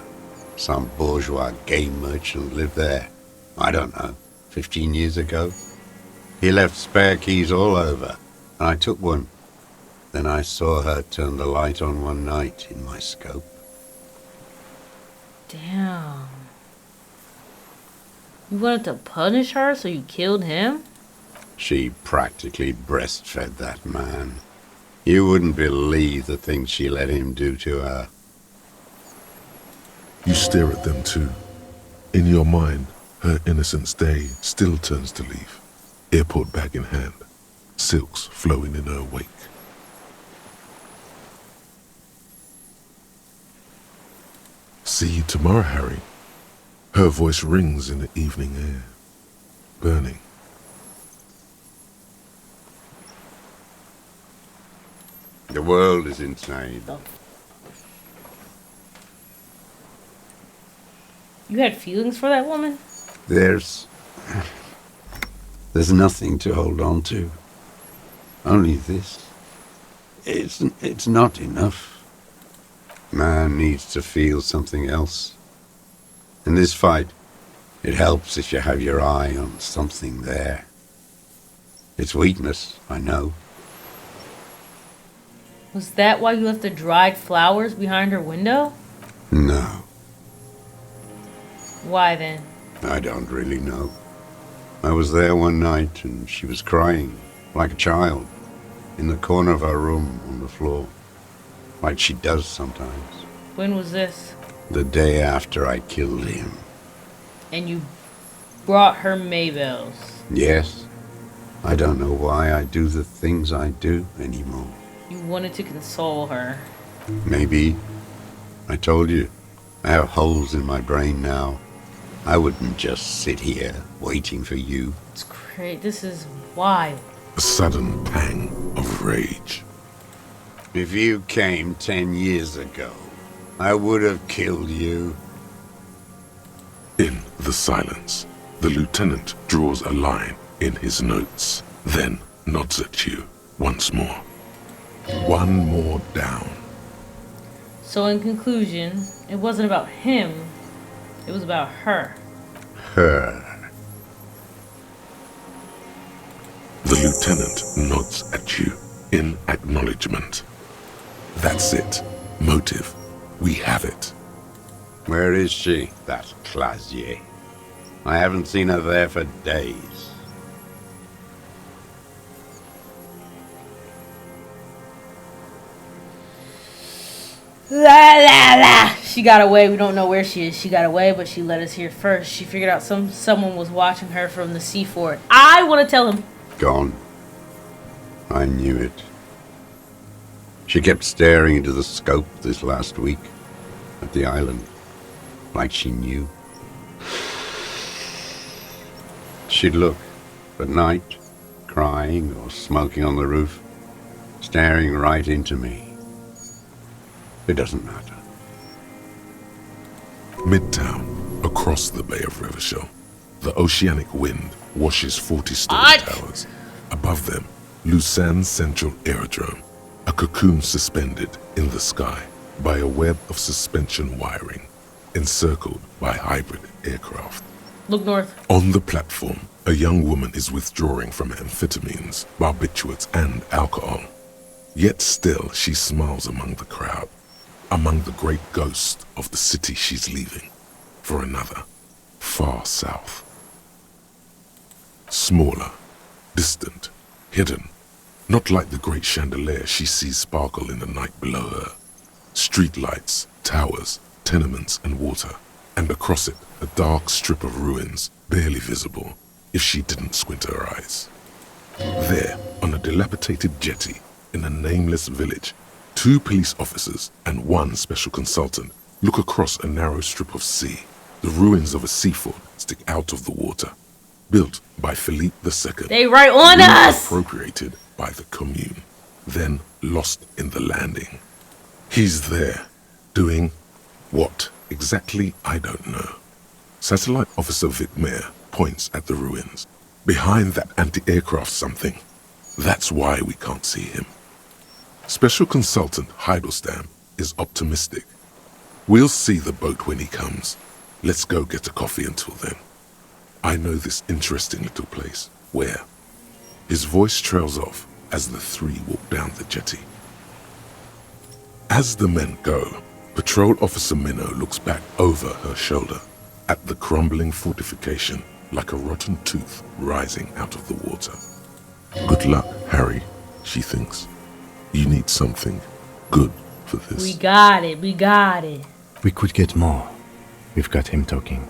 Some bourgeois game merchant lived there. I don't know, 15 years ago. He left spare keys all over, and I took one. Then I saw her turn the light on one night in my scope. Damn. You wanted to punish her, so you killed him? She practically breastfed that man. You wouldn't believe the things she let him do to her. You stare at them too. In your mind, her innocence day still turns to leaf. Airport bag in hand, silks flowing in her wake. See you tomorrow, Harry. Her voice rings in the evening air, burning. The world is insane. You had feelings for that woman? There's nothing to hold on to. Only this. It's not enough. Man needs to feel something else. In this fight, it helps if you have your eye on something there. It's weakness, I know. Was that why you left the dried flowers behind her window? No, Why then? I don't really know. I was there one night and she was crying, like a child, in the corner of her room on the floor, like she does sometimes. When was this? The day after I killed him. And you brought her Maybells. Yes, I don't know why I do the things I do anymore. You wanted to console her. Maybe. I told you, I have holes in my brain now. I wouldn't just sit here waiting for you. It's great. This is wild. A sudden pang of rage. If you came 10 years ago, I would have killed you. In the silence, the lieutenant draws a line in his notes, then nods at you once more. One more down. So in conclusion, it wasn't about him. It was about her. Her. The lieutenant nods at you in acknowledgement. That's it. Motive. We have it. Where is she, that Clasier? I haven't seen her there for days. La la la. She got away. We don't know where she is. She got away, but she let us hear first. She figured out someone was watching her from the sea fort. I want to tell him. Gone. I knew it. She kept staring into the scope this last week at the island, like she knew. She'd look at night, crying or smoking on the roof, staring right into me. It doesn't matter. Midtown, across the Bay of Revachol, the oceanic wind washes 40-story What? towers. Above them, Lucerne Central Aerodrome, a cocoon suspended in the sky, by a web of suspension wiring, encircled by hybrid aircraft. Look north. On the platform, a young woman is withdrawing from amphetamines, barbiturates, and alcohol. Yet still she smiles among the crowd, among the great ghosts of the city she's leaving, for another, far south. Smaller, distant, hidden, not like the great chandelier she sees sparkle in the night below her. Streetlights, towers, tenements, and water, and across it a dark strip of ruins, barely visible if she didn't squint her eyes. There, on a dilapidated jetty, in a nameless village, 2 police officers and 1 special consultant look across a narrow strip of sea. The ruins of a seafort stick out of the water, built by Philippe II. They right on us! Appropriated by the Commune, then lost in the landing. He's there, doing what exactly, I don't know. Satellite Officer Vicmer points at the ruins. Behind that anti-aircraft something. That's why we can't see him. Special Consultant Heidelstam is optimistic. We'll see the boat when he comes. Let's go get a coffee until then. I know this interesting little place. Where? His voice trails off as the 3 walk down the jetty. As the men go, Patrol Officer Minnow looks back over her shoulder at the crumbling fortification like a rotten tooth rising out of the water. Good luck, Harry, she thinks. You need something good for this. We got it, we got it. We could get more. We've got him talking.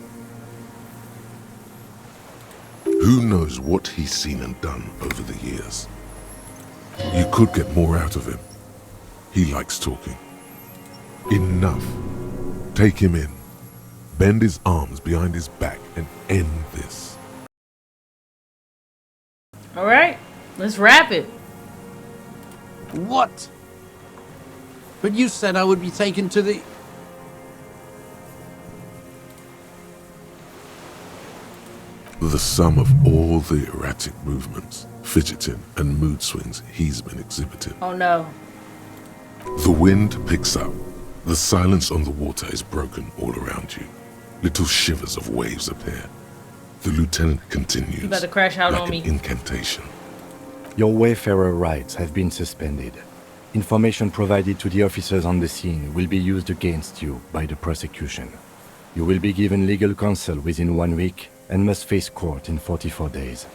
Who knows what he's seen and done over the years? You could get more out of him. He likes talking. Enough. Take him in. Bend his arms behind his back and end this. Alright, let's wrap it. What? But you said I would be taken to the... The sum of all the erratic movements, fidgeting, and mood swings he's been exhibiting. Oh no. The wind picks up. The silence on the water is broken all around you. Little shivers of waves appear. The lieutenant continues, You about to crash out like on an me. incantation. Your wayfarer rights have been suspended. Information provided to the officers on the scene will be used against you by the prosecution. You will be given legal counsel within 1 week and must face court in 44 days.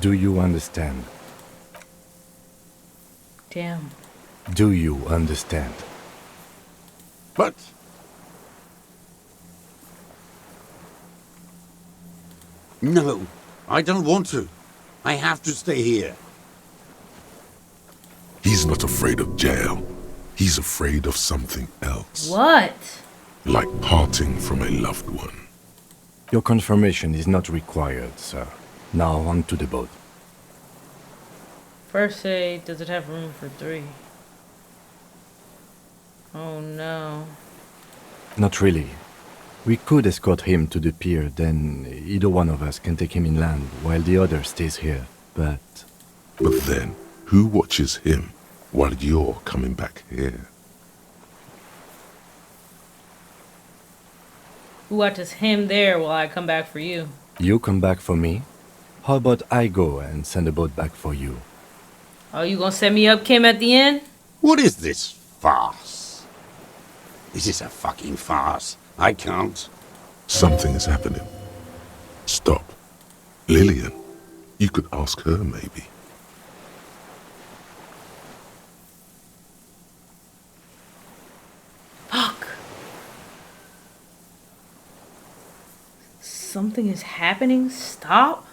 Do you understand? Damn. Do you understand? But... No, I don't want to. I have to stay here. He's not afraid of jail. He's afraid of something else. What? Like parting from a loved one. Your confirmation is not required, sir. Now on to the boat. First say, does it have room for 3? Oh no. Not really. We could escort him to the pier, then either one of us can take him inland while the other stays here, but... But then, who watches him while you're coming back here? Who watches him there while I come back for you? You come back for me? How about I go and send a boat back for you? Oh, you gonna set me up, Kim, at the end? What is this farce? Is this a fucking farce? I can't. Something is happening. Stop. Lillian, you could ask her maybe. Fuck. Something is happening? Stop.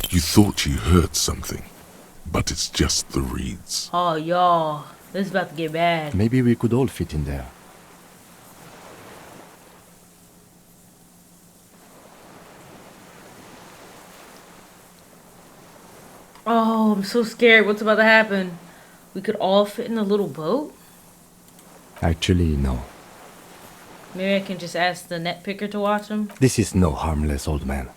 You thought you heard something, but it's just the reeds. Oh, y'all. This is about to get bad. Maybe we could all fit in there. Oh, I'm so scared. What's about to happen? We could all fit in a little boat? Actually, no. Maybe I can just ask the net picker to watch him? This is no harmless old man.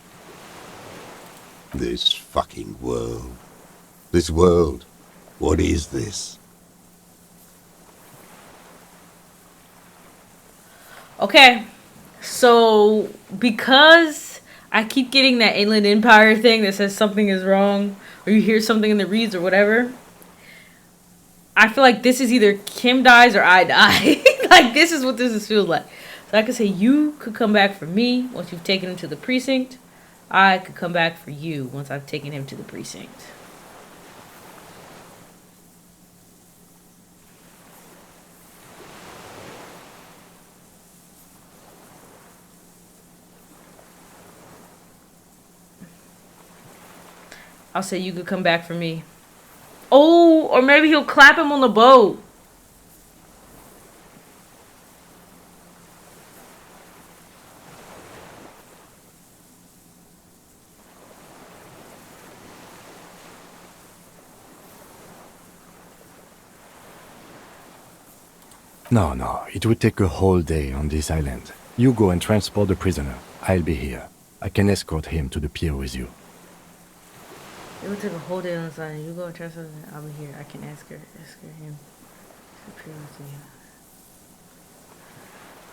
This fucking world. This world. What is this? Okay, so because I keep getting that Inland Empire thing that says something is wrong, or you hear something in the reads or whatever, I feel like this is either Kim dies or I die. Like, this is what feels like. So I could say you could come back for me once you've taken him to the precinct. I could come back for you once I've taken him to the precinct. I'll say you could come back for me. Oh, or maybe he'll clap him on the boat. No, it would take a whole day on this island. You go and transport the prisoner. I'll be here. I can escort him to the pier with you. It would take a whole day on the side. You go and transfer him. I'll be here. I can escort him.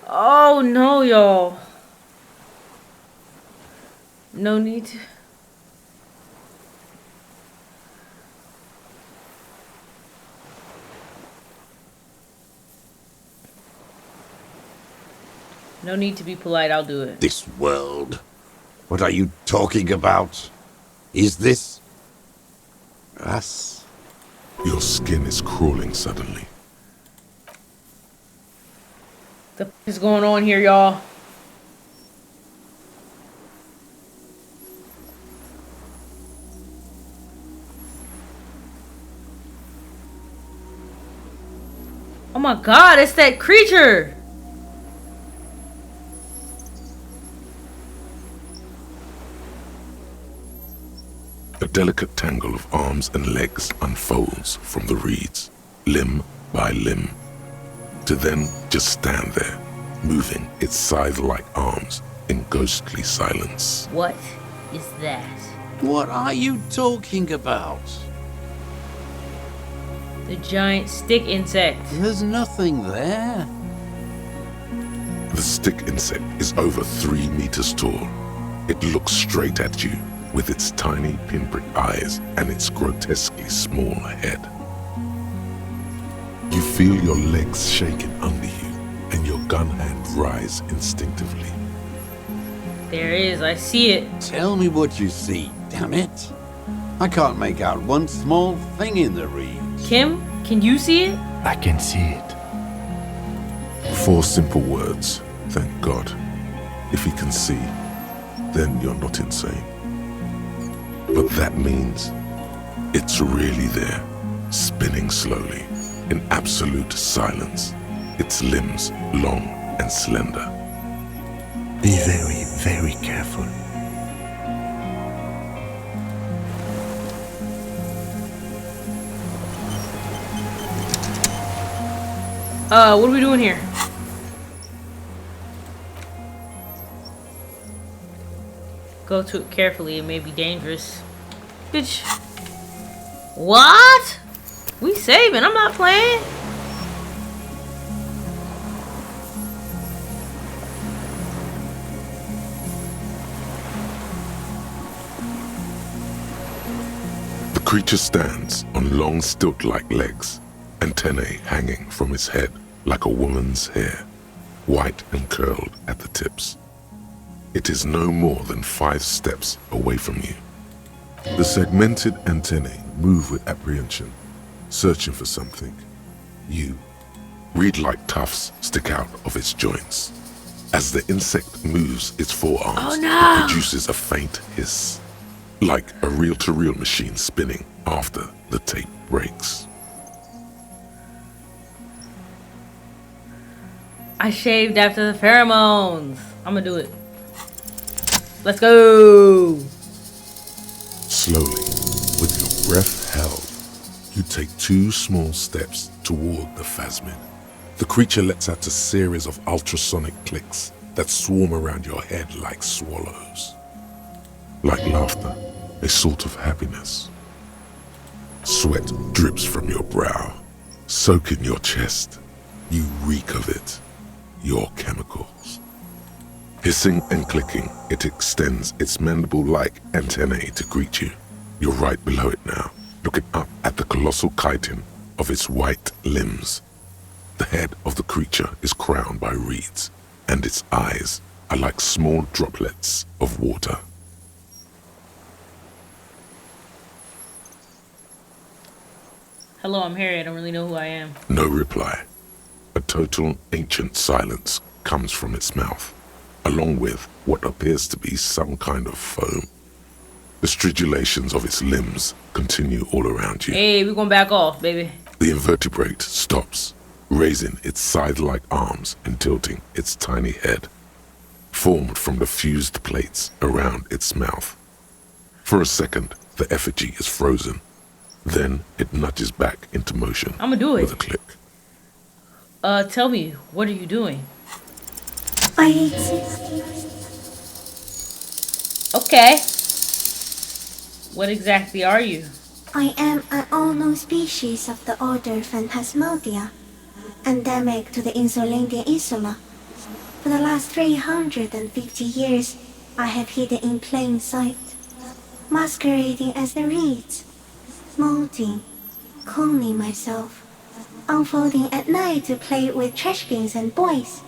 Oh no, y'all. No need to. No need to be polite. I'll do it. This world? What are you talking about? Is this us? Your skin is crawling suddenly. The f is going on here, y'all? Oh my god, it's that creature! A delicate tangle of arms and legs unfolds from the reeds, limb by limb, to then just stand there, moving its scythe-like arms in ghostly silence. What is that? What are you talking about? The giant stick insect. There's nothing there. The stick insect is over 3 meters tall. It looks straight at you with its tiny pinprick eyes and its grotesquely small head. You feel your legs shaking under you and your gun hand rise instinctively. There it is, I see it. Tell me what you see, damn it. I can't make out one small thing in the reeds. Kim, can you see it? I can see it. 4 simple words, thank God. If he can see, then you're not insane. But that means it's really there, spinning slowly, in absolute silence, its limbs long and slender. Be very, very careful. What are we doing here? Go to it carefully, it may be dangerous. Bitch. What? We saving, I'm not playing. The creature stands on long stilt-like legs, antennae hanging from its head like a woman's hair, white and curled at the tips. It is no more than 5 steps away from you. The segmented antennae move with apprehension, searching for something. You, reed-like tufts stick out of its joints. As the insect moves its forearms, Oh, no. it produces a faint hiss, like a reel-to-reel machine spinning after the tape breaks. I shaved after the pheromones. I'm gonna do it. Let's go. Slowly, with your breath held, you take 2 small steps toward the phasmid. The creature lets out a series of ultrasonic clicks that swarm around your head like swallows. Like laughter, a sort of happiness. Sweat drips from your brow, soaking your chest. You reek of it. your chemicals. Hissing and clicking, it extends its mandible-like antennae to greet you. You're right below it now, looking up at the colossal chitin of its white limbs. The head of the creature is crowned by reeds, and its eyes are like small droplets of water. Hello, I'm Harry. I don't really know who I am. No reply. A total ancient silence comes from its mouth, along with what appears to be some kind of foam. The stridulations of its limbs continue all around you. Hey, we're going back off, baby. The invertebrate stops, raising its scythe-like arms and tilting its tiny head, formed from the fused plates around its mouth. For a second, the effigy is frozen. Then it nudges back into motion. I'ma do it. With a click. Tell me, what are you doing? I exist. Okay. What exactly are you? I am an unknown species of the order Phantasmodia, endemic to the Insulindian Insula. For the last 350 years, I have hidden in plain sight, masquerading as the reeds, molding, cloning myself, unfolding at night to play with trash bins and boys.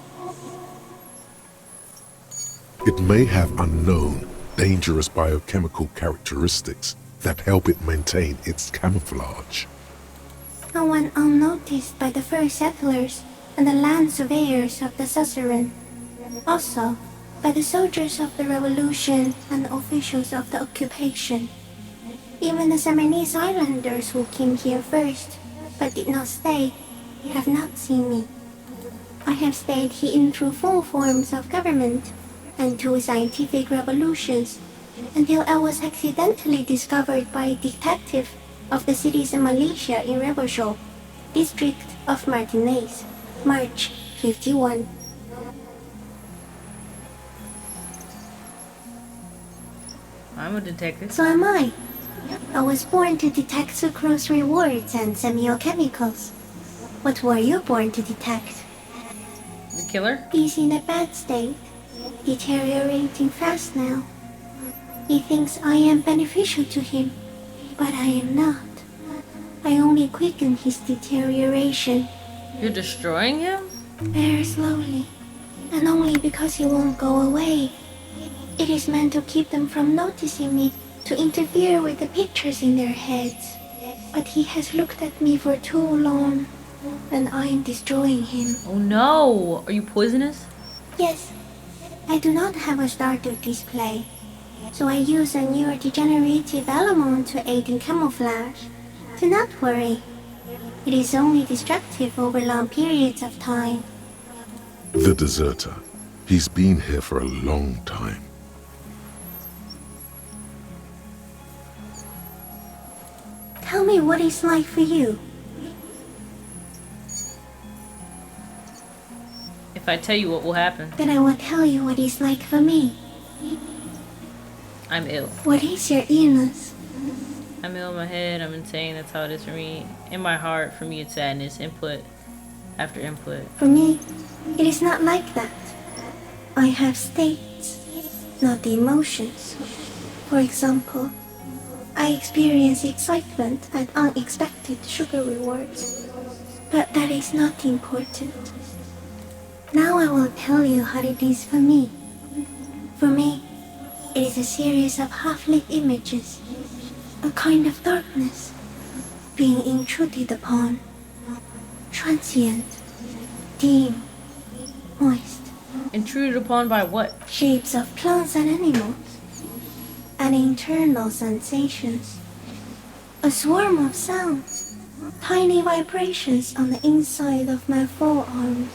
It may have unknown, dangerous biochemical characteristics that help it maintain its camouflage. I went unnoticed by the first settlers and the land surveyors of the suzerain. Also, by the soldiers of the revolution and the officials of the occupation. Even the Semenese islanders who came here first, but did not stay, have not seen me. I have stayed hidden through 4 forms of government and 2 scientific revolutions, until I was accidentally discovered by a detective of the citizen militia in Revachol, district of Martinez, March 51. I'm a detective. So am I. I was born to detect sucrose rewards and semiochemicals. What were you born to detect? The killer? He's in a bad state, deteriorating fast now. He thinks I am beneficial to him, but I am not. I only quicken his deterioration. You're destroying him? Very slowly, and only because he won't go away. It is meant to keep them from noticing me, to interfere with the pictures in their heads. But he has looked at me for too long, and I am destroying him. Oh no! Are you poisonous? Yes, I do not have a starter display, so I use a neurodegenerative element to aid in camouflage. Do not worry. It is only destructive over long periods of time. The deserter. He's been here for a long time. Tell me what it's like for you. If I tell you, what will happen? Then I will tell you what it's like for me. I'm ill. What is your illness? I'm ill in my head. I'm insane. That's how it is for me. In my heart, for me, it's sadness. Input after input. For me, it is not like that. I have states, not the emotions. For example, I experience excitement and unexpected sugar rewards. But that is not important. Now I will tell you how it is for me. For me, it is a series of half-lit images, a kind of darkness, being intruded upon, transient, dim, moist. Intruded upon by what? Shapes of plants and animals, and internal sensations. A swarm of sounds, tiny vibrations on the inside of my forearms.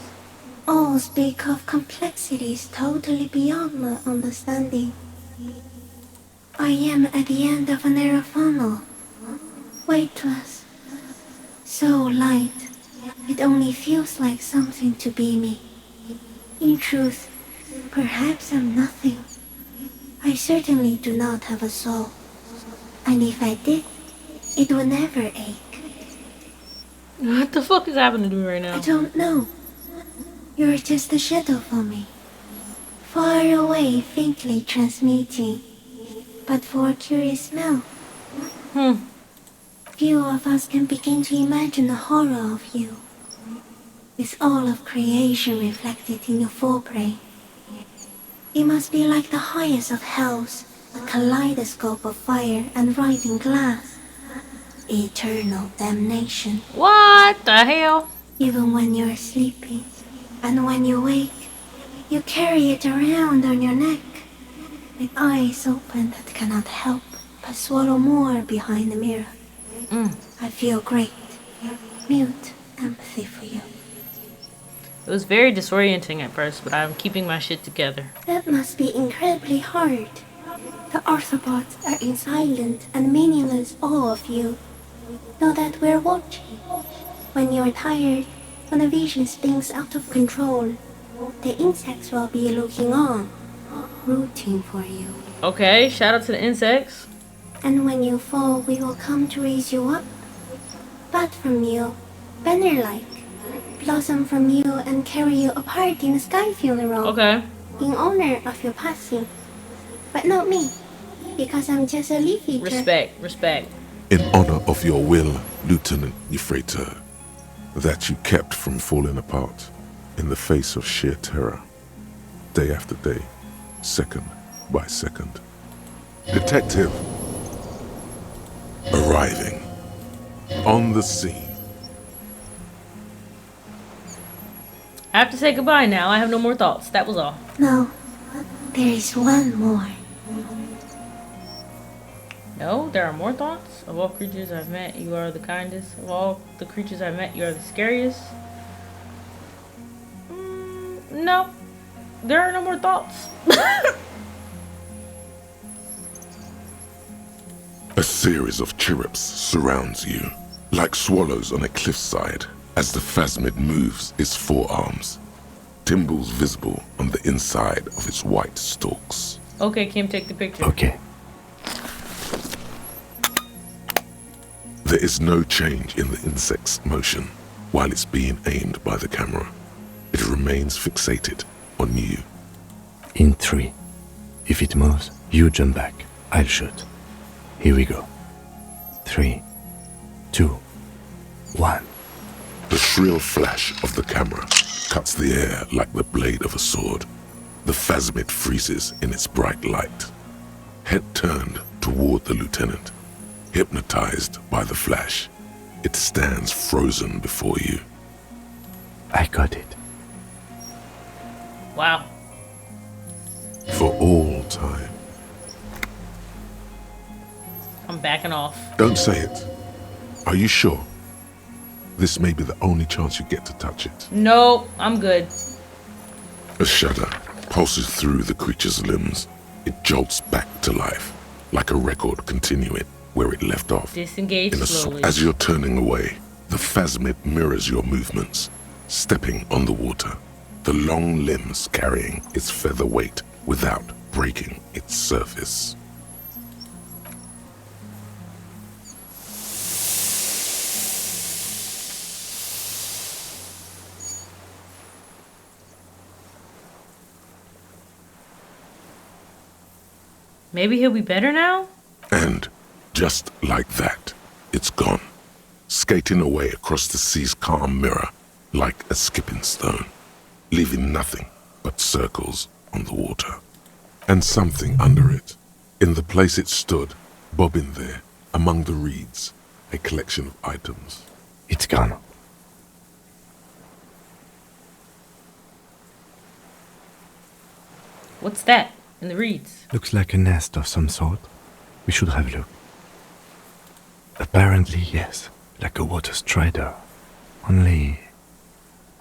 All speak of complexities totally beyond my understanding. I am at the end of a narrow funnel, weightless, so light, it only feels like something to be me. In truth, perhaps I'm nothing. I certainly do not have a soul, and if I did, it would never ache. What the fuck is happening to me right now? I don't know. You're just a shadow for me. Far away, faintly transmuting. But for a curious smell. Few of us can begin to imagine the horror of you. With all of creation reflected in your forebrain. It must be like the highest of hells, a kaleidoscope of fire and writhing glass. Eternal damnation. What the hell? Even when you're sleeping, and when you wake, you carry it around on your neck, with eyes open that cannot help but swallow more behind the mirror. I feel great, mute empathy for you. It was very disorienting at first, but I'm keeping my shit together. That must be incredibly hard. The Arthropods are in silent and meaningless awe of you. Know that we're watching. When you're tired, when the vision spins out of control, the insects will be looking on, rooting for you. Okay, shout out to the insects. And when you fall, we will come to raise you up. Bud from you, banner-like, blossom from you and carry you apart in a sky funeral. Okay. In honor of your passing. But not me, because I'm just a leaf eater. Respect, respect. In honor of your will, Lieutenant Euphrator, that you kept from falling apart in the face of sheer terror, day after day, second by second. Detective, arriving on the scene. I have to say goodbye now. I have no more thoughts. That was all. No, there is one more. No, there are more thoughts. Of all creatures I've met, you are the kindest. Of all the creatures I've met, you are the scariest. No, there are no more thoughts. A series of chirrups surrounds you, like swallows on a cliffside, as the phasmid moves its forearms, timbals visible on the inside of its white stalks. Okay, Kim, take the picture. Okay. There is no change in the insect's motion while it's being aimed by the camera. It remains fixated on you. In 3. If it moves, you jump back. I'll shoot. Here we go. 3, 2, 1. The shrill flash of the camera cuts the air like the blade of a sword. The phasmid freezes in its bright light. Head turned toward the lieutenant, hypnotized by the flash, it stands frozen before you. I got it. Wow. For all time. I'm backing off. Don't say it. Are you sure? This may be the only chance you get to touch it. No, I'm good. A shudder pulses through the creature's limbs. It jolts back to life, like a record continuing where it left off. Disengage slowly. As you're turning away, the phasmid mirrors your movements, stepping on the water, the long limbs carrying its feather weight without breaking its surface. Maybe he'll be better now? And just like that, it's gone, skating away across the sea's calm mirror like a skipping stone, leaving nothing but circles on the water. And something under it, in the place it stood, bobbing there, among the reeds, a collection of items. It's gone. What's that in the reeds? Looks like a nest of some sort. We should have a look. Apparently, yes, like a water strider. Only,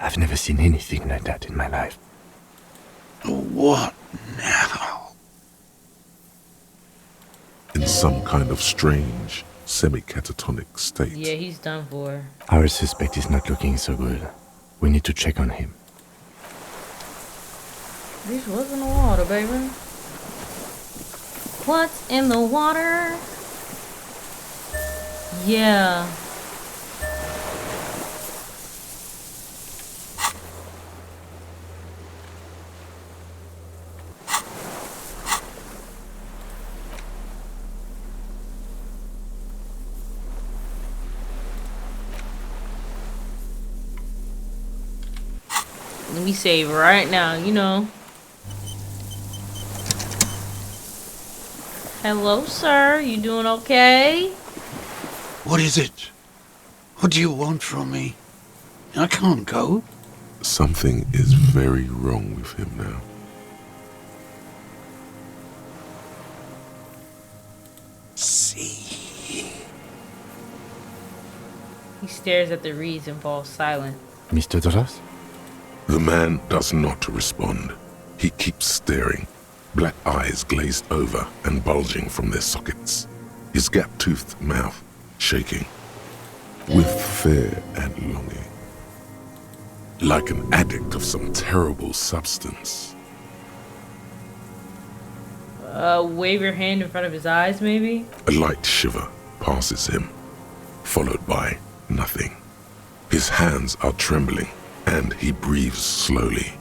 I've never seen anything like that in my life. What now? In some kind of strange, semi-catatonic state. Yeah, he's done for. Our suspect is not looking so good. We need to check on him. This was in the water, baby. What's in the water? Yeah. And we save right now, you know. Hello, sir. You doing okay? What is it? What do you want from me? I can't go. Something is very wrong with him now. See. He stares at the reeds and falls silent. Mr. Dross? The man does not respond. He keeps staring, black eyes glazed over and bulging from their sockets, his gap-toothed mouth shaking with fear and longing, like an addict of some terrible substance. Wave your hand in front of his eyes, maybe? A light shiver passes him, followed by nothing. His hands are trembling, and he breathes slowly.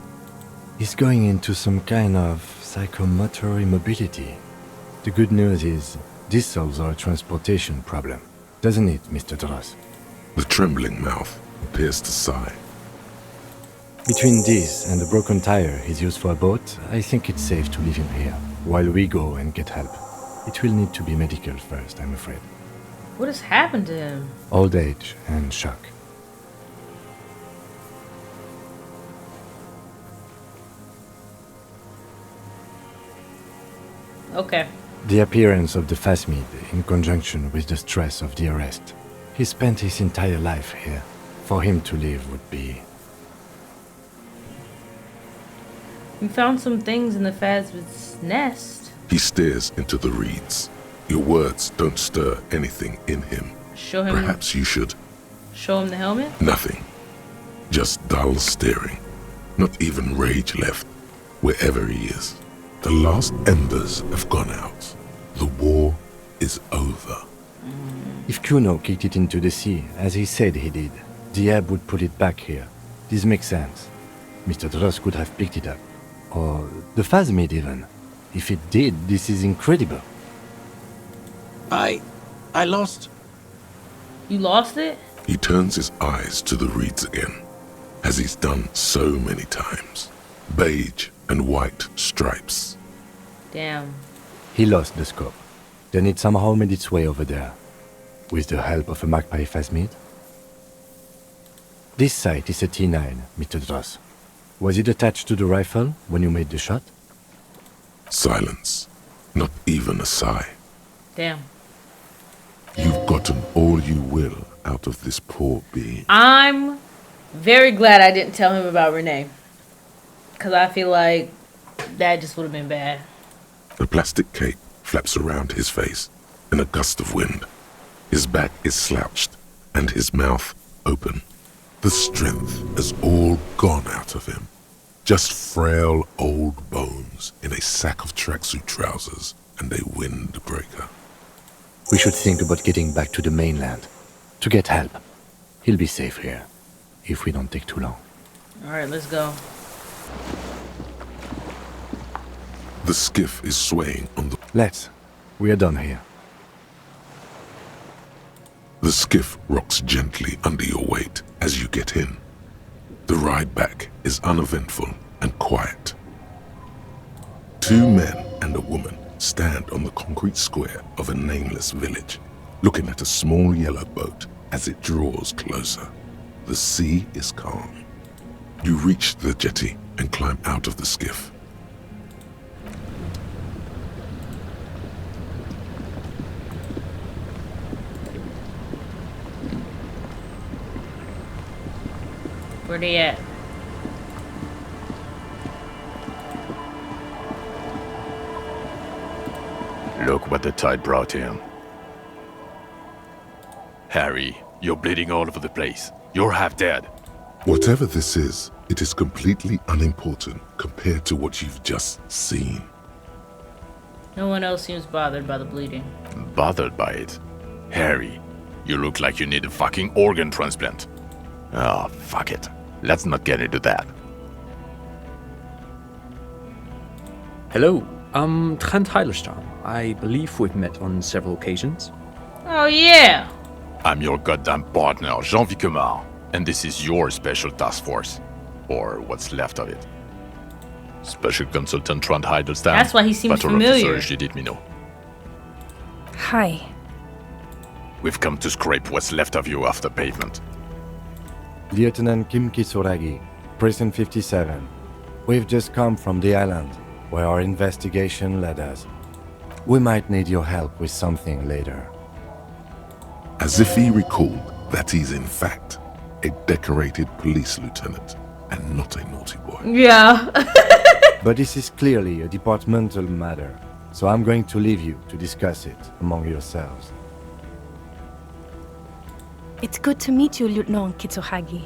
He's going into some kind of psychomotor immobility. The good news is, this solves our transportation problem, doesn't it, Mr. Dross? The trembling mouth appears to sigh. Between this and the broken tire he's used for a boat, I think it's safe to leave him here, while we go and get help. It will need to be medical first, I'm afraid. What has happened to him? Old age and shock. Okay. The appearance of the Phasmid, in conjunction with the stress of the arrest. He spent his entire life here. For him to leave would be... We found some things in the Phasmid's nest. He stares into the reeds. Your words don't stir anything in him. Show him. Perhaps you should. Show him the helmet? Nothing. Just dull staring. Not even rage left, wherever he is. The last embers have gone out. The war is over. If Kuno kicked it into the sea, as he said he did, the ebb would put it back here. This makes sense. Mr. Dross could have picked it up. Or the Phasmid even. If it did, this is incredible. I lost. You lost it? He turns his eyes to the reeds again, as he's done so many times. Beige and white stripes. Damn. He lost the scope. Then it somehow made its way over there. With the help of a magpie Phasmid. This sight is a T9, Mr. Dross. Was it attached to the rifle when you made the shot? Silence. Not even a sigh. Damn. You've gotten all you will out of this poor being. I'm very glad I didn't tell him about Renee. Because I feel like that just would have been bad. The plastic cape flaps around his face in a gust of wind. His back is slouched and his mouth open. The strength has all gone out of him. Just frail old bones in a sack of tracksuit trousers and a windbreaker. We should think about getting back to the mainland. To get help. He'll be safe here. If we don't take too long. Alright, let's go. The skiff is swaying on the... Let's. We are done here. The skiff rocks gently under your weight as you get in. The ride back is uneventful and quiet. Two men and a woman stand on the concrete square of a nameless village, looking at a small yellow boat as it draws closer. The sea is calm. You reach the jetty and climb out of the skiff. Where they at? Look what the tide brought him. Harry, you're bleeding all over the place. You're half dead. Whatever this is, it is completely unimportant compared to what you've just seen. No one else seems bothered by the bleeding. Bothered by it? Harry, you look like you need a fucking organ transplant. Oh, fuck it. Let's not get into that. Hello, I'm Trent Heilerstein. I believe we've met on several occasions. Oh yeah! I'm your goddamn partner, Jean Vicomar, and this is your special task force. Or what's left of it. Special Consultant Trond Heidelstam. That's why he seems Patrol familiar. Officer Jidit Hi. We've come to scrape what's left of you off the pavement. Lieutenant Kim Kitsuragi, Prison 57. We've just come from the island, where our investigation led us. We might need your help with something later. As if he recalled that he's in fact a decorated police lieutenant and not a naughty boy. Yeah. But this is clearly a departmental matter, so I'm going to leave you to discuss it among yourselves. It's good to meet you, Lieutenant Kitsuhagi.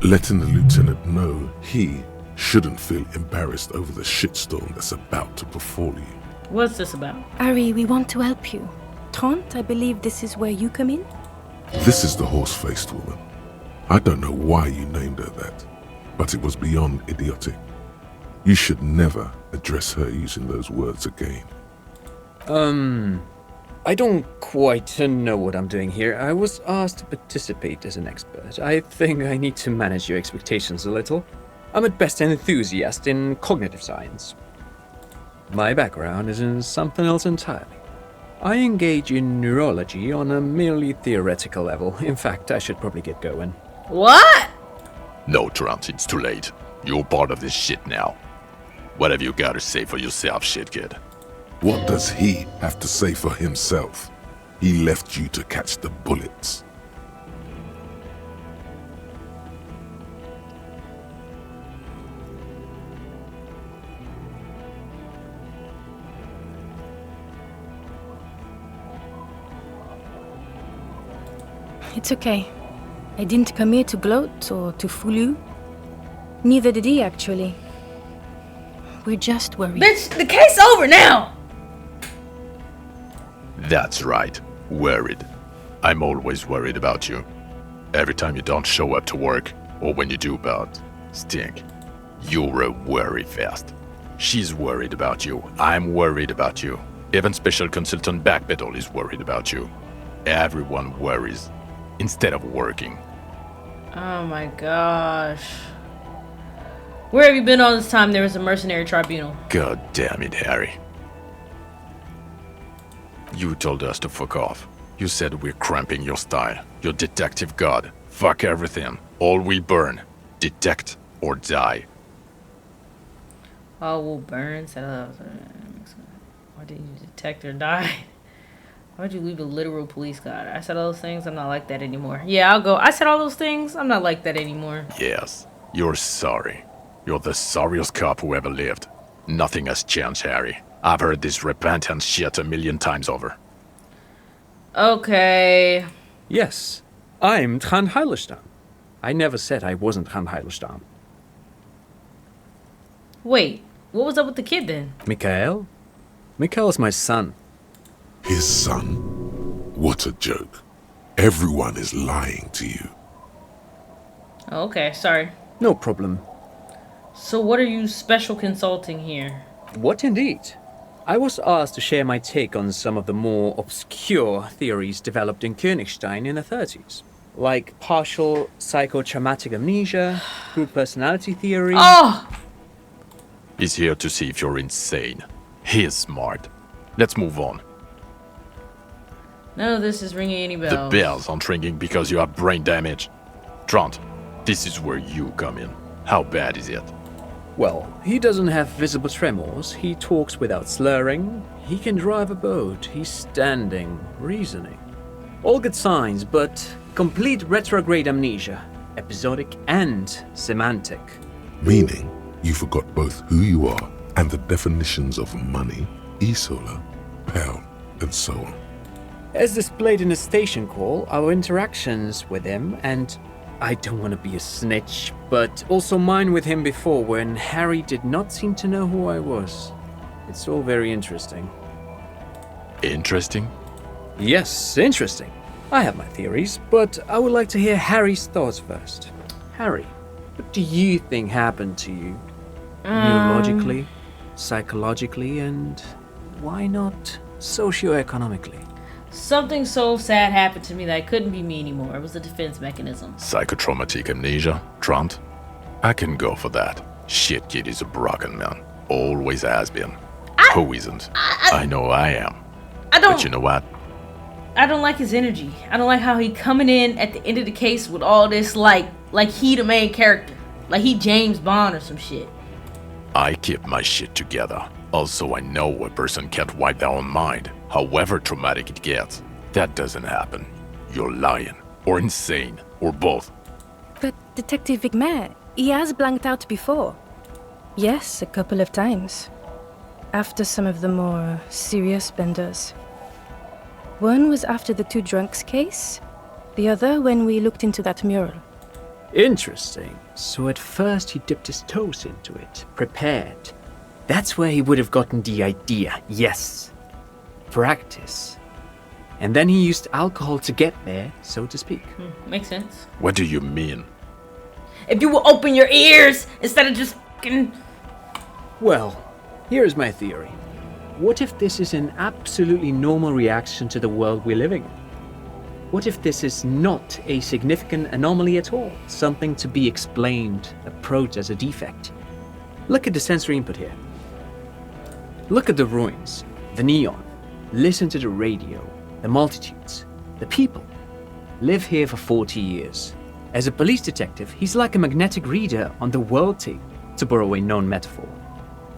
Letting the lieutenant know he shouldn't feel embarrassed over the shitstorm that's about to befall you. What's this about? Ari, we want to help you. Trant, I believe this is where you come in? This is the horse-faced woman. I don't know why you named her that, but it was beyond idiotic. You should never address her using those words again. I don't quite know what I'm doing here. I was asked to participate as an expert. I think I need to manage your expectations a little. I'm at best an enthusiast in cognitive science. My background is in something else entirely. I engage in neurology on a merely theoretical level. In fact, I should probably get going. What? No, Trant, it's too late. You're part of this shit now. What have you got to say for yourself, shit kid? What does he have to say for himself? He left you to catch the bullets. It's okay. I didn't come here to gloat or to fool you. Neither did he, actually. We're just worried. Bitch, the case over now! That's right. Worried. I'm always worried about you. Every time you don't show up to work, or when you do but stink. You're a worry fest. She's worried about you. I'm worried about you. Even Special Consultant Backpedal is worried about you. Everyone worries. Instead of working. Oh my gosh. Where have you been all this time there was a mercenary tribunal? God damn it, Harry. You told us to fuck off. You said we're cramping your style. Your detective god. Fuck everything. All we burn. Detect or die. All will burn. Why did you detect or die? Why'd you leave a literal police god? I said all those things. I'm not like that anymore. Yeah, I'll go. I said all those things. I'm not like that anymore. Yes. You're sorry. You're the sorriest cop who ever lived. Nothing has changed, Harry. I've heard this repentance shit 1,000,000 times over. Okay. Yes, I'm Trond Heidelstam. I never said I wasn't Trond Heidelstam. Wait, what was up with the kid then? Mikael? Mikael's my son. His son? What a joke. Everyone is lying to you. Oh, okay, sorry. No problem. So what are you special consulting here? What indeed? I was asked to share my take on some of the more obscure theories developed in Königstein in the 30s. Like partial psychotraumatic amnesia, group personality theory... Oh! He's here to see if you're insane. He is smart. Let's move on. None of this is ringing any bells. The bells aren't ringing because you have brain damage. Trant, this is where you come in. How bad is it? Well, he doesn't have visible tremors, he talks without slurring, he can drive a boat, he's standing, reasoning. All good signs, but complete retrograde amnesia, episodic and semantic. Meaning, you forgot both who you are and the definitions of money, Isola, pound, and so on. As displayed in the station call, our interactions with him, and I don't want to be a snitch, but also mine with him before when Harry did not seem to know who I was. It's all very interesting. Interesting? Yes, interesting. I have my theories, but I would like to hear Harry's thoughts first. Harry, what do you think happened to you? Neurologically, psychologically, and why not socioeconomically? Something so sad happened to me that it couldn't be me anymore. It was a defense mechanism. Psychotraumatic amnesia, Trant? I can go for that. Shit kid is a broken man. Always has been. Who isn't? I know I am. I don't. But you know what? I don't like his energy. I don't like how he coming in at the end of the case with all this like he the main character. Like he James Bond or some shit. I keep my shit together. Also, I know a person can't wipe their own mind, however traumatic it gets. That doesn't happen. You're lying, or insane, or both. But Detective Vigmer, he has blanked out before. Yes, a couple of times. After some of the more serious benders. One was after the two drunks case, the other when we looked into that mural. Interesting. So at first he dipped his toes into it, prepared. That's where he would have gotten the idea, yes. Practice. And then he used alcohol to get there, so to speak. Makes sense. What do you mean? If you will open your ears instead of just fucking... Well, here is my theory. What if this is an absolutely normal reaction to the world we're living in? What if this is not a significant anomaly at all? Something to be explained, approached as a defect? Look at the sensory input here. Look at the ruins, the neon. Listen to the radio, the multitudes, the people. Live here for 40 years. As a police detective, he's like a magnetic reader on the world tape, to borrow a known metaphor.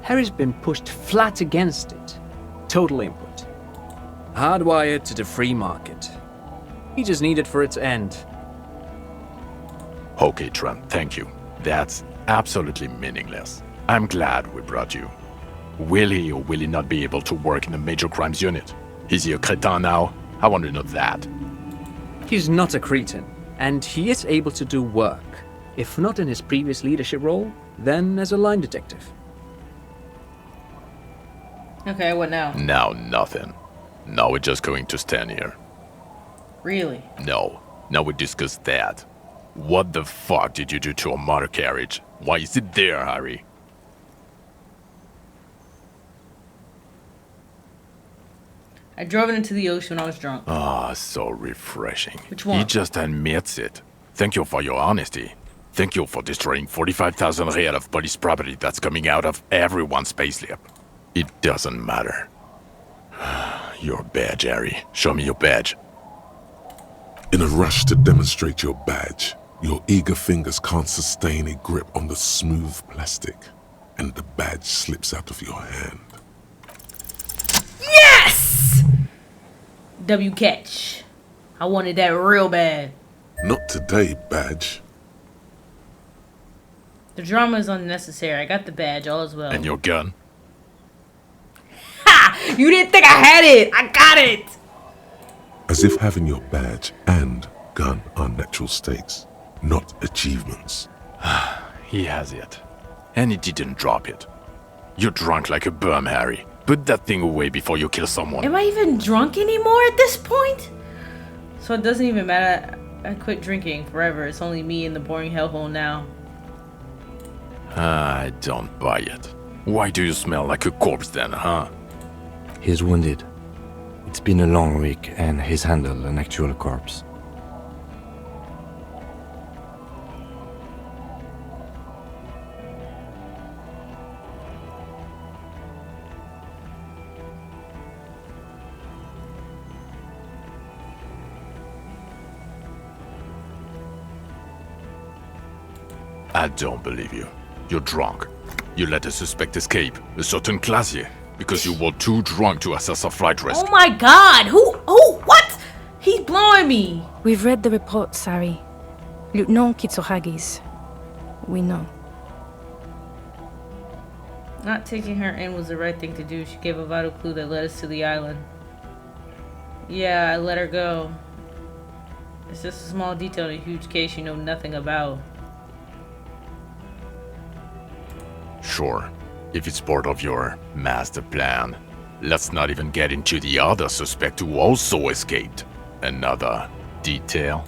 Harry's been pushed flat against it. Total input. Hardwired to the free market. He just needed for it to end. Okay, Trent, thank you. That's absolutely meaningless. I'm glad we brought you. Will he or will he not be able to work in the major crimes unit? Is he a cretin now? I want to know that. He's not a cretin, and he is able to do work. If not in his previous leadership role, then as a line detective. Okay, what now? Now nothing. Now we're just going to stand here. Really? No. Now we discuss that. What the fuck did you do to a motor carriage? Why is it there, Harry? I drove it into the ocean when I was drunk. Ah, so refreshing. Which one? He just admits it. Thank you for your honesty. Thank you for destroying 45,000 real of police property that's coming out of everyone's payslip. It doesn't matter. Your badge, Harry. Show me your badge. In a rush to demonstrate your badge, your eager fingers can't sustain a grip on the smooth plastic, and the badge slips out of your hand. Yes! W catch. I wanted that real bad. Not today, badge. The drama is unnecessary. I got the badge, all is well. And your gun? Ha! You didn't think I had it! I got it! As if having your badge and gun are natural stakes, not achievements. He has it. And he didn't drop it. You're drunk like a bum, Harry. Put that thing away before you kill someone. Am I even drunk anymore at this point? So it doesn't even matter. I quit drinking forever. It's only me in the boring hellhole now. I don't buy it. Why do you smell like a corpse then, huh? He's wounded. It's been a long week, and he's handled an actual corpse. I don't believe you. You're drunk. You let a suspect escape, a certain Classier, because you were too drunk to assess a flight risk. Oh my god! Who? What? He's blowing me! We've read the report, Sari. Lieutenant Kitsuhagi's. We know. Not taking her in was the right thing to do. She gave a vital clue that led us to the island. Yeah, I let her go. It's just a small detail in a huge case you know nothing about. Sure, if it's part of your master plan. Let's not even get into the other suspect who also escaped. Another detail?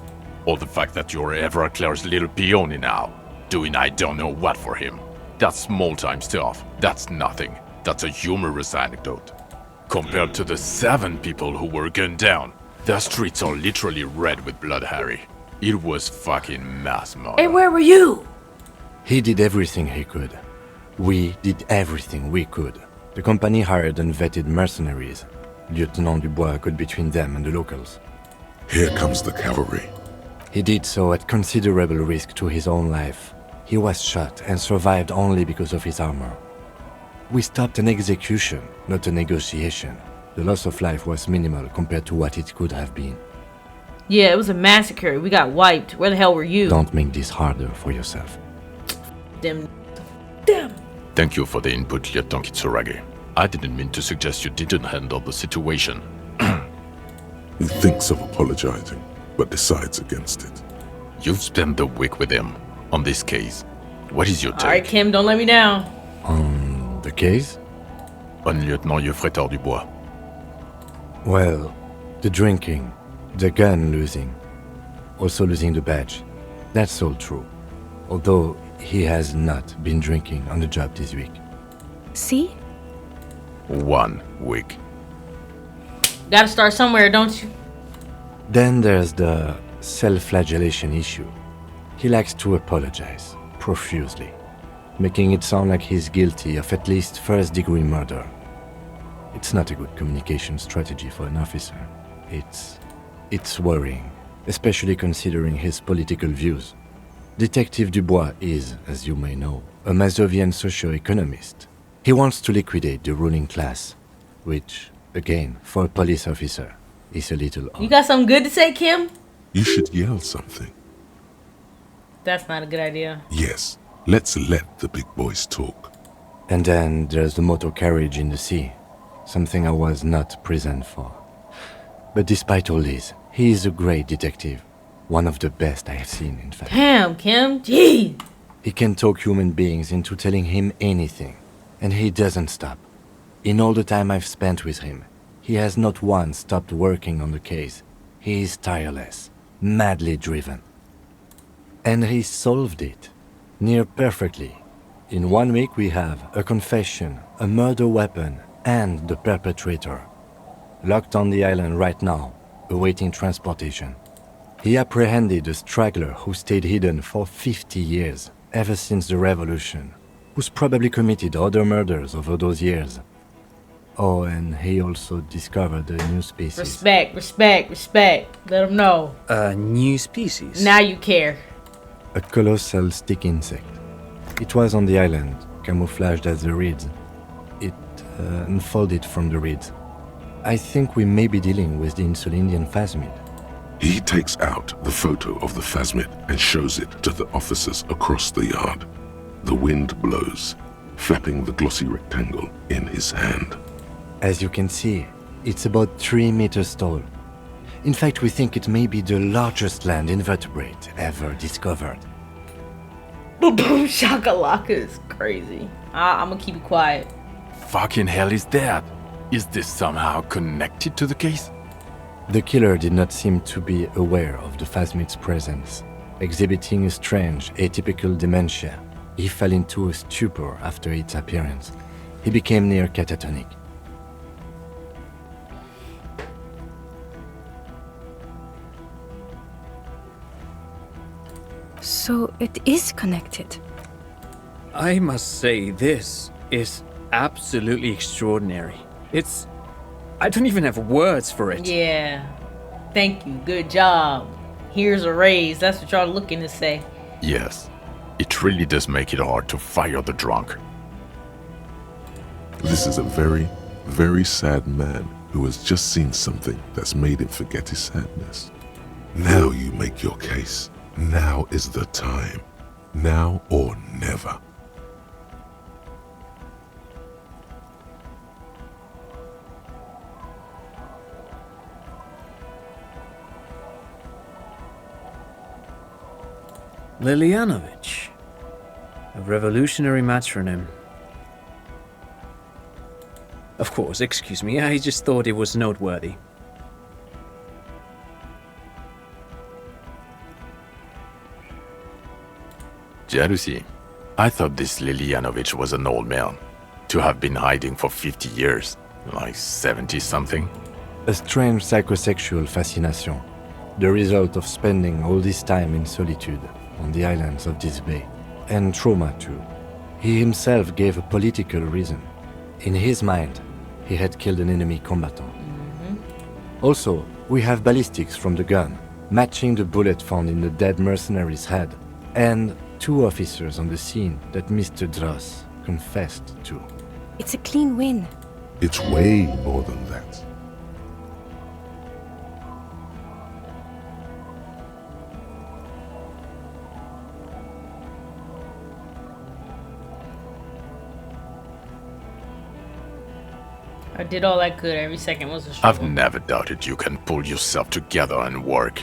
Or the fact that you're Everclear's little peony now, doing I don't know what for him. That's small-time stuff. That's nothing. That's a humorous anecdote. compared to the 7 people who were gunned down. The streets are literally red with blood, Harry. It was fucking mass murder. And where were you? He did everything he could. We did everything we could. The company hired unvetted mercenaries. Lieutenant Dubois got between them and the locals. Here comes the cavalry. He did so at considerable risk to his own life. He was shot and survived only because of his armor. We stopped an execution, not a negotiation. The loss of life was minimal compared to what it could have been. Yeah, it was a massacre. We got wiped. Where the hell were you? Don't make this harder for yourself. Them. Thank you for the input, Lieutenant Kitsuragi. I didn't mean to suggest you didn't handle the situation. He thinks of apologizing, but decides against it. You've spent the week with him on this case. What is your take? Alright, Kim, don't let me down. On the case? On Lieutenant Geoffrey Dubois. Well, the drinking, the gun losing, also losing the badge. That's all true. Although he has not been drinking on the job this week. See? 1 week. Gotta start somewhere, don't you? Then there's the self-flagellation issue. He likes to apologize, profusely, making it sound like he's guilty of at least first-degree murder. It's not a good communication strategy for an officer. It's worrying, especially considering his political views. Detective Dubois is, as you may know, a Mazovian socio-economist. He wants to liquidate the ruling class, which, again, for a police officer, is a little odd. You got something good to say, Kim? You should yell something. That's not a good idea. Yes, let's let the big boys talk. And then there's the motor carriage in the sea, something I was not present for. But despite all this, he is a great detective. One of the best I have seen, in fact. Damn, Kim. Gee. He can talk human beings into telling him anything, and he doesn't stop. In all the time I've spent with him, he has not once stopped working on the case. He is tireless, madly driven. And he solved it, near perfectly. In 1 week we have a confession, a murder weapon, and the perpetrator. Locked on the island right now, awaiting transportation. He apprehended a straggler who stayed hidden for 50 years, ever since the revolution, who's probably committed other murders over those years. Oh, and he also discovered a new species. Respect. Let him know. A new species? Now you care. A colossal stick insect. It was on the island, camouflaged as the reeds. It unfolded from the reeds. I think we may be dealing with the Insulindian phasmid. He takes out the photo of the phasmid and shows it to the officers across the yard. The wind blows, flapping the glossy rectangle in his hand. As you can see, it's about 3 meters tall. In fact, we think it may be the largest land invertebrate ever discovered. Boom shakalaka is crazy. I'm gonna keep it quiet. Fucking hell is that? Is this somehow connected to the case? The killer did not seem to be aware of the phasmid's presence. Exhibiting a strange, atypical dementia, he fell into a stupor after its appearance. He became near catatonic. So it is connected. I must say, this is absolutely extraordinary. I don't even have words for it. Yeah. Thank you. Good job. Here's a raise. That's what y'all looking to say. Yes. It really does make it hard to fire the drunk. This is a very, very sad man who has just seen something that's made him forget his sadness. Now you make your case. Now is the time. Now or never. Lilianovich. A revolutionary matronym. Of course, excuse me, I just thought it was noteworthy. Jealousy. I thought this Lilianovich was an old man. To have been hiding for 50 years. Like 70-something? A strange psychosexual fascination, the result of spending all this time in solitude on the islands of this bay. And trauma too. He himself gave a political reason. In his mind, he had killed an enemy combatant. Also, we have ballistics from the gun, matching the bullet found in the dead mercenary's head, and 2 officers on the scene that Mr. Dross confessed to. It's a clean win. It's way more than that. I did all I could. Every second was a I've struggle. never doubted you can pull yourself together and work.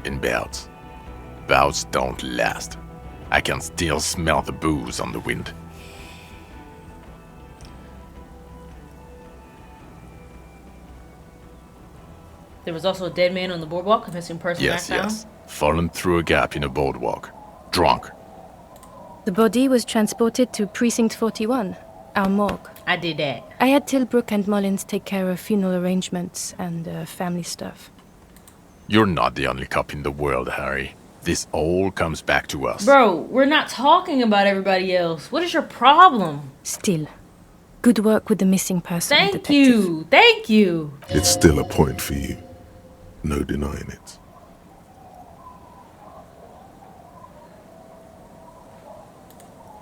In bouts. Bouts don't last. I can still smell the booze on the wind. There was also a dead man on the boardwalk, a missing person Yes, I found. yes. Fallen through a gap in a boardwalk. Drunk. The body was transported to Precinct 41, our morgue. I did that. I had Tilbrook and Mullins take care of funeral arrangements and family stuff. You're not the only cop in the world, Harry. This all comes back to us. Bro, we're not talking about everybody else. What is your problem? Still, good work with the missing person Thank detective. you. Thank you. It's still a point for you. No denying it.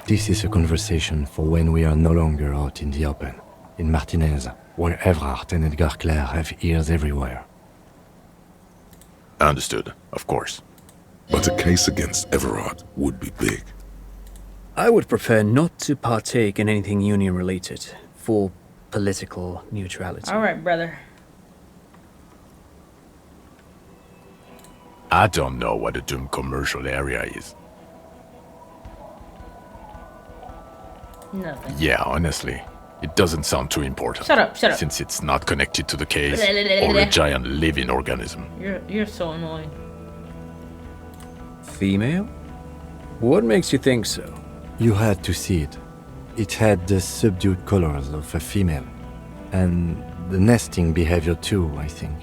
This is a conversation for when we are no longer out in the open, in Martinez, where Everard and Edgar Clare have ears everywhere. Understood, of course. But a case against Everard would be big. I would prefer not to partake in anything union-related, for political neutrality. All right, brother. I don't know what a Doom commercial area is. Nothing. Yeah, honestly, it doesn't sound too important. Shut up, shut up. Since it's not connected to the case Blah, blah, blah, or blah. a giant living organism. You're so annoying. Female? What makes you think so? You had to see it. It had the subdued colors of a female. And the nesting behavior too, I think.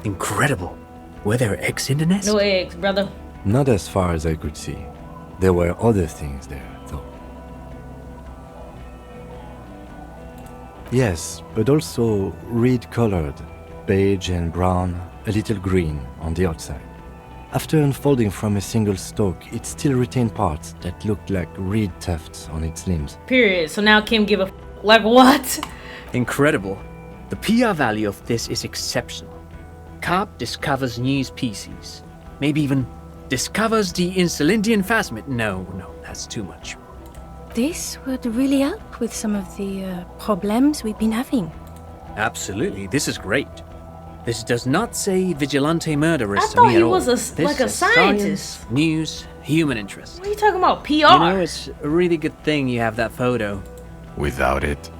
Incredible. Were there eggs in the nest? No eggs, brother. Not as far as I could see. There were other things there, though. Yes, but also reed-colored, beige and brown, a little green on the outside. After unfolding from a single stalk, it still retained parts that looked like reed tufts on its limbs. Period. So now Kim give a like what? Incredible. The PR value of this is exceptional. Carp discovers new species. Maybe even discovers the Insulindian phasmid. No, that's too much. This would really help with some of the problems we've been having. Absolutely, this is great. This does not say vigilante murderers I to thought me he at all. was This like a says scientist. Science, news, human interest. What are you talking about? PR. You know, it's a really good thing you have that photo. Without it,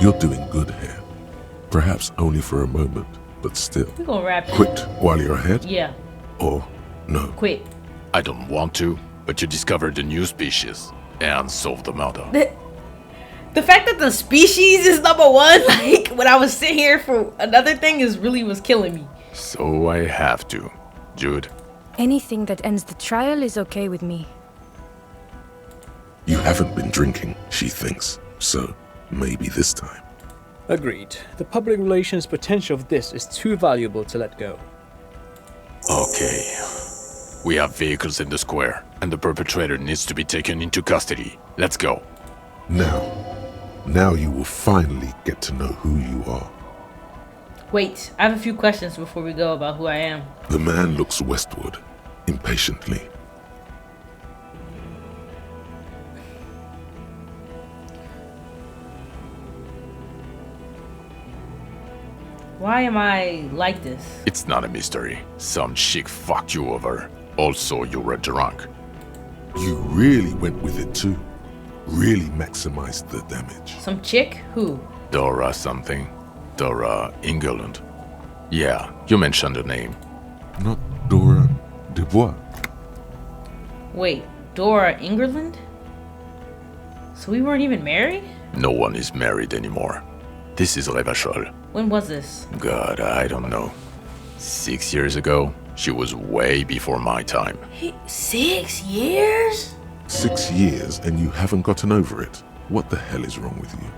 You're doing good here. Perhaps only for a moment, but still. We gonna wrap it. Quit while you're ahead? Yeah, Or no? quit. I don't want to, but you discovered a new species and solved the murder. The fact that the species is number one, like when I was sitting here for another thing, was killing me. So I have to. Jude, Anything that ends the trial is okay with me. You haven't been drinking, she thinks. So maybe this time. Agreed. The public relations potential of this is too valuable to let go. okay. We have vehicles in the square, and the perpetrator needs to be taken into custody. Let's go. Now you will finally get to know who you are. Wait, I have a few questions before we go about who I am. The man looks westward, impatiently. Why am I like this? It's not a mystery. Some chick fucked you over. Also, you were drunk. You really went with it too. Really maximized the damage. Some chick? Who? Dora something. Dora England. Yeah, you mentioned her name. Not Dora Dubois. Wait, Dora Ingerland? So we weren't even married? No one is married anymore. This is Revachol. When was this? God, I don't know. 6 years ago? She was way before my time. 6 years? 6 years and you haven't gotten over it. What the hell is wrong with you?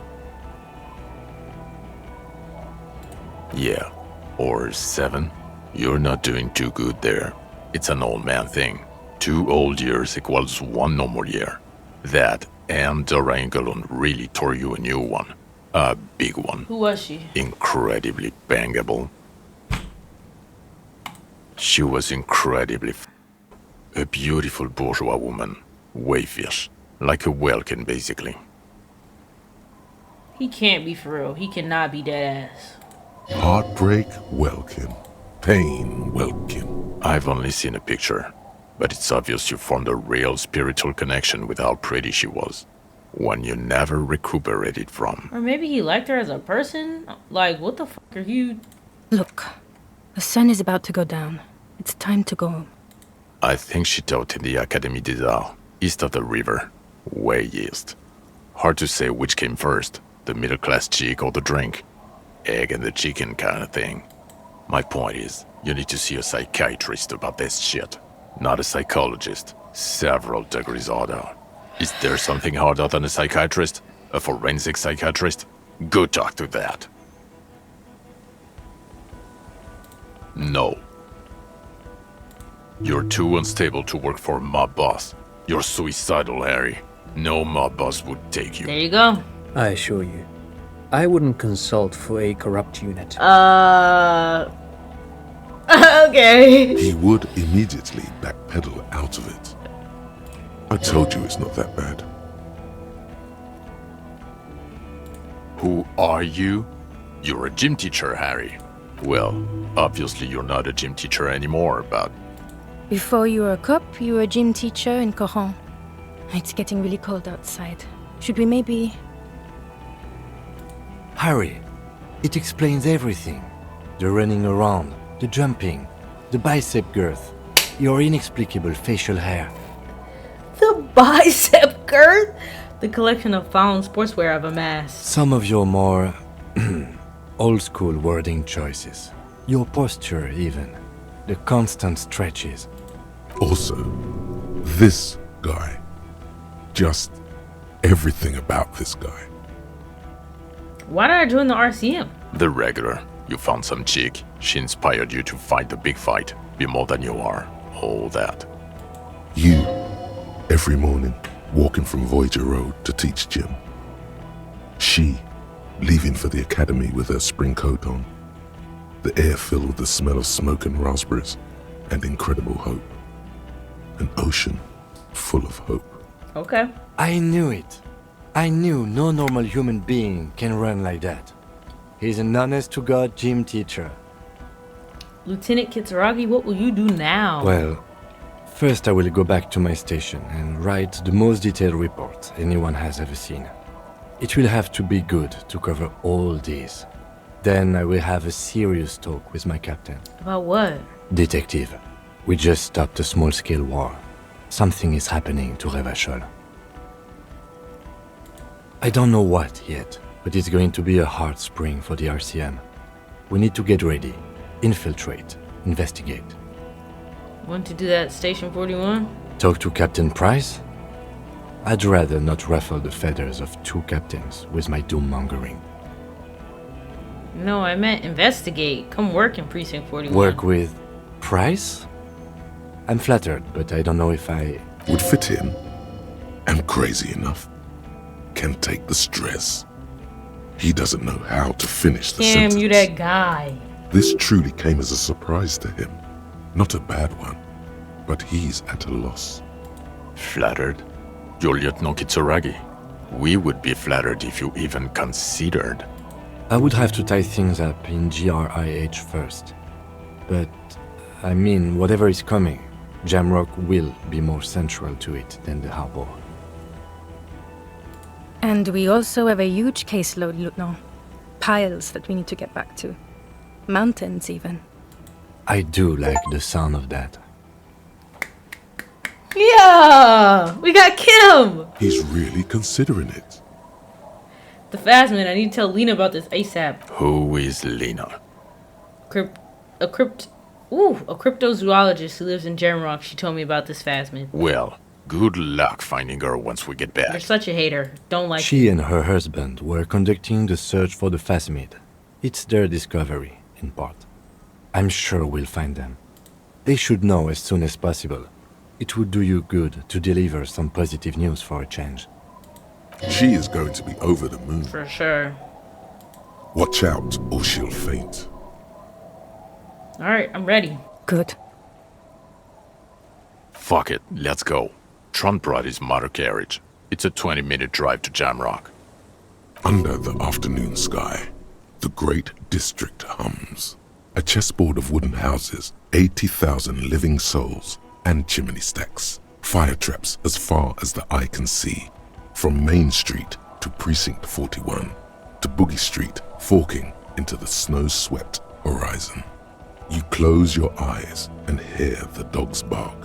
Yeah, or 7. You're not doing too good there. It's an old man thing. 2 old years equals 1 normal year. That and Dora Engelund really tore you a new one. A big one. Who was she? Incredibly bangable. She was incredibly a beautiful bourgeois woman. Wayfish. Like a Welkin, basically. He can't be for real. He cannot be dead ass. Heartbreak, Welkin. Pain, Welkin. I've only seen a picture, but it's obvious you formed a real spiritual connection with how pretty she was. One you never recuperated from. Or maybe he liked her as a person? Like, what the fuck are you... Look, the sun is about to go down. It's time to go home. I think she taught in the Académie des Arts, east of the river. Way east. Hard to say which came first, the middle-class chick or the drink. Egg and the chicken kind of thing. My point is, you need to see a psychiatrist about this shit. Not a psychologist. Several degrees harder. Is there something harder than a psychiatrist? A forensic psychiatrist? Go talk to that. No. You're too unstable to work for a mob boss. You're suicidal, Harry. No mob boss would take you. There you go. I assure you, I wouldn't consult for a corrupt unit. Okay. He would immediately backpedal out of it. I told you it's not that bad. Who are you? You're a gym teacher, Harry. Well, obviously you're not a gym teacher anymore, but... Before you were a cop, you were a gym teacher in Coron. It's getting really cold outside. Should we maybe... Harry, it explains everything. The running around, the jumping, the bicep girth, your inexplicable facial hair. The bicep girth? The collection of found sportswear I've amassed. Some of your more old-school wording choices. Your posture, even. The constant stretches. Also, this guy. Just everything about this guy. Why did I join the RCM? The regular. You found some chick. She inspired you to fight the big fight. Be more than you are. All that. You, every morning, walking from Voyager Road to teach gym. She, leaving for the academy with her spring coat on. The air filled with the smell of smoke and raspberries, and incredible hope. An ocean full of hope. Okay. I knew it. I knew no normal human being can run like that. He's an honest-to-God gym teacher. Lieutenant Kitsuragi, what will you do now? Well, first I will go back to my station and write the most detailed report anyone has ever seen. It will have to be good to cover all these. Then I will have a serious talk with my captain. About what? Detective, we just stopped a small-scale war. Something is happening to Revachol. I don't know what yet, but it's going to be a hard spring for the RCM. We need to get ready, infiltrate, investigate. Want to do that at Station 41? Talk to Captain Price? I'd rather not ruffle the feathers of 2 captains with my doom-mongering. No, I meant investigate. Come work in Precinct 41. Work with Price? I'm flattered, but I don't know if I... Would fit in. And crazy enough. Can take the stress. He doesn't know how to finish the Damn, sentence. you that guy. This truly came as a surprise to him. Not a bad one, but he's at a loss. Flattered? You're Lieutenant Kitsuragi. We would be flattered if you even considered. I would have to tie things up in GRIH first. But, I mean, whatever is coming, Jamrock will be more central to it than the harbor. And we also have a huge caseload, Lieutenant. Piles that we need to get back to. Mountains, even. I do like the sound of that. Yeah! We got Kim! He's really considering it. The Phasmid. I need to tell Lena about this ASAP. Who is Lena? A cryptozoologist who lives in Gemrock. She told me about this Phasmid. Well, good luck finding her once we get back. You're such a hater. Don't like She it. and her husband were conducting the search for the Phasmid. It's their discovery, in part. I'm sure we'll find them. They should know as soon as possible. It would do you good to deliver some positive news for a change. She is going to be over the moon. For sure. Watch out, or she'll faint. Alright, I'm ready. Good. Fuck it, let's go. Tron brought his motor carriage. It's a 20-minute drive to Jamrock. Under the afternoon sky, the great district hums. A chessboard of wooden houses, 80,000 living souls, and chimney stacks. Fire traps as far as the eye can see. From Main Street to Precinct 41, to Boogie Street, forking into the snow-swept horizon. You close your eyes and hear the dogs bark.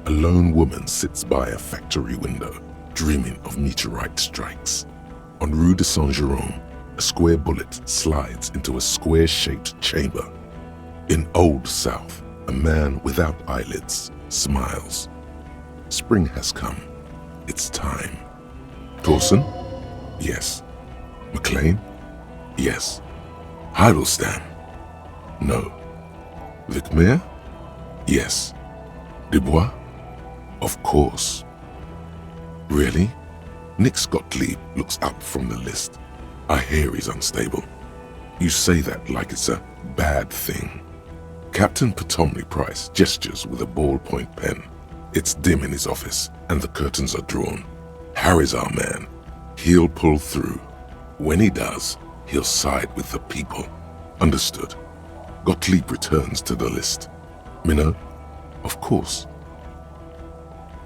A lone woman sits by a factory window, dreaming of meteorite strikes. On Rue de Saint-Jérôme, a square bullet slides into a square-shaped chamber. In Old South, a man without eyelids smiles. Spring has come. It's time. Torsen? Yes. McLean? Yes. Heidelstein? No. Vicmere? Yes. Dubois? Of course. Really? Nix Gottlieb looks up from the list. I hear he's unstable. You say that like it's a bad thing. Captain Potomny Price gestures with a ballpoint pen. It's dim in his office, and the curtains are drawn. Harry's our man. He'll pull through. When he does, he'll side with the people. Understood. Gottlieb returns to the list. Minnow? Of course.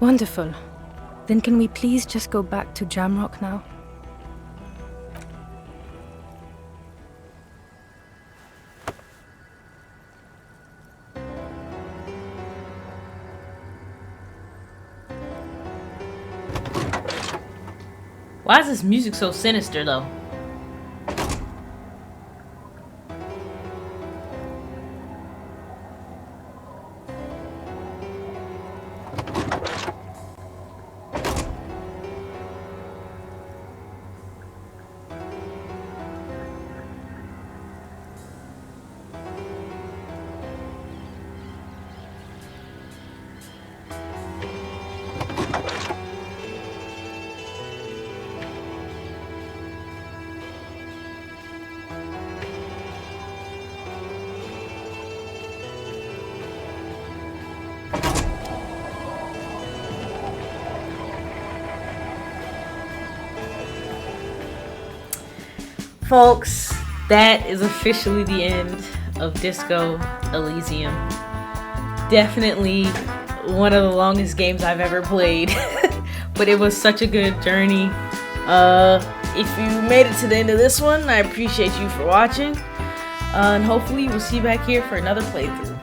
Wonderful. Then can we please just go back to Jamrock now? Why is this music so sinister, though? Folks, that is officially the end of Disco Elysium. Definitely one of the longest games I've ever played, but it was such a good journey. If you made it to the end of this one, I appreciate you for watching, and hopefully we'll see you back here for another playthrough.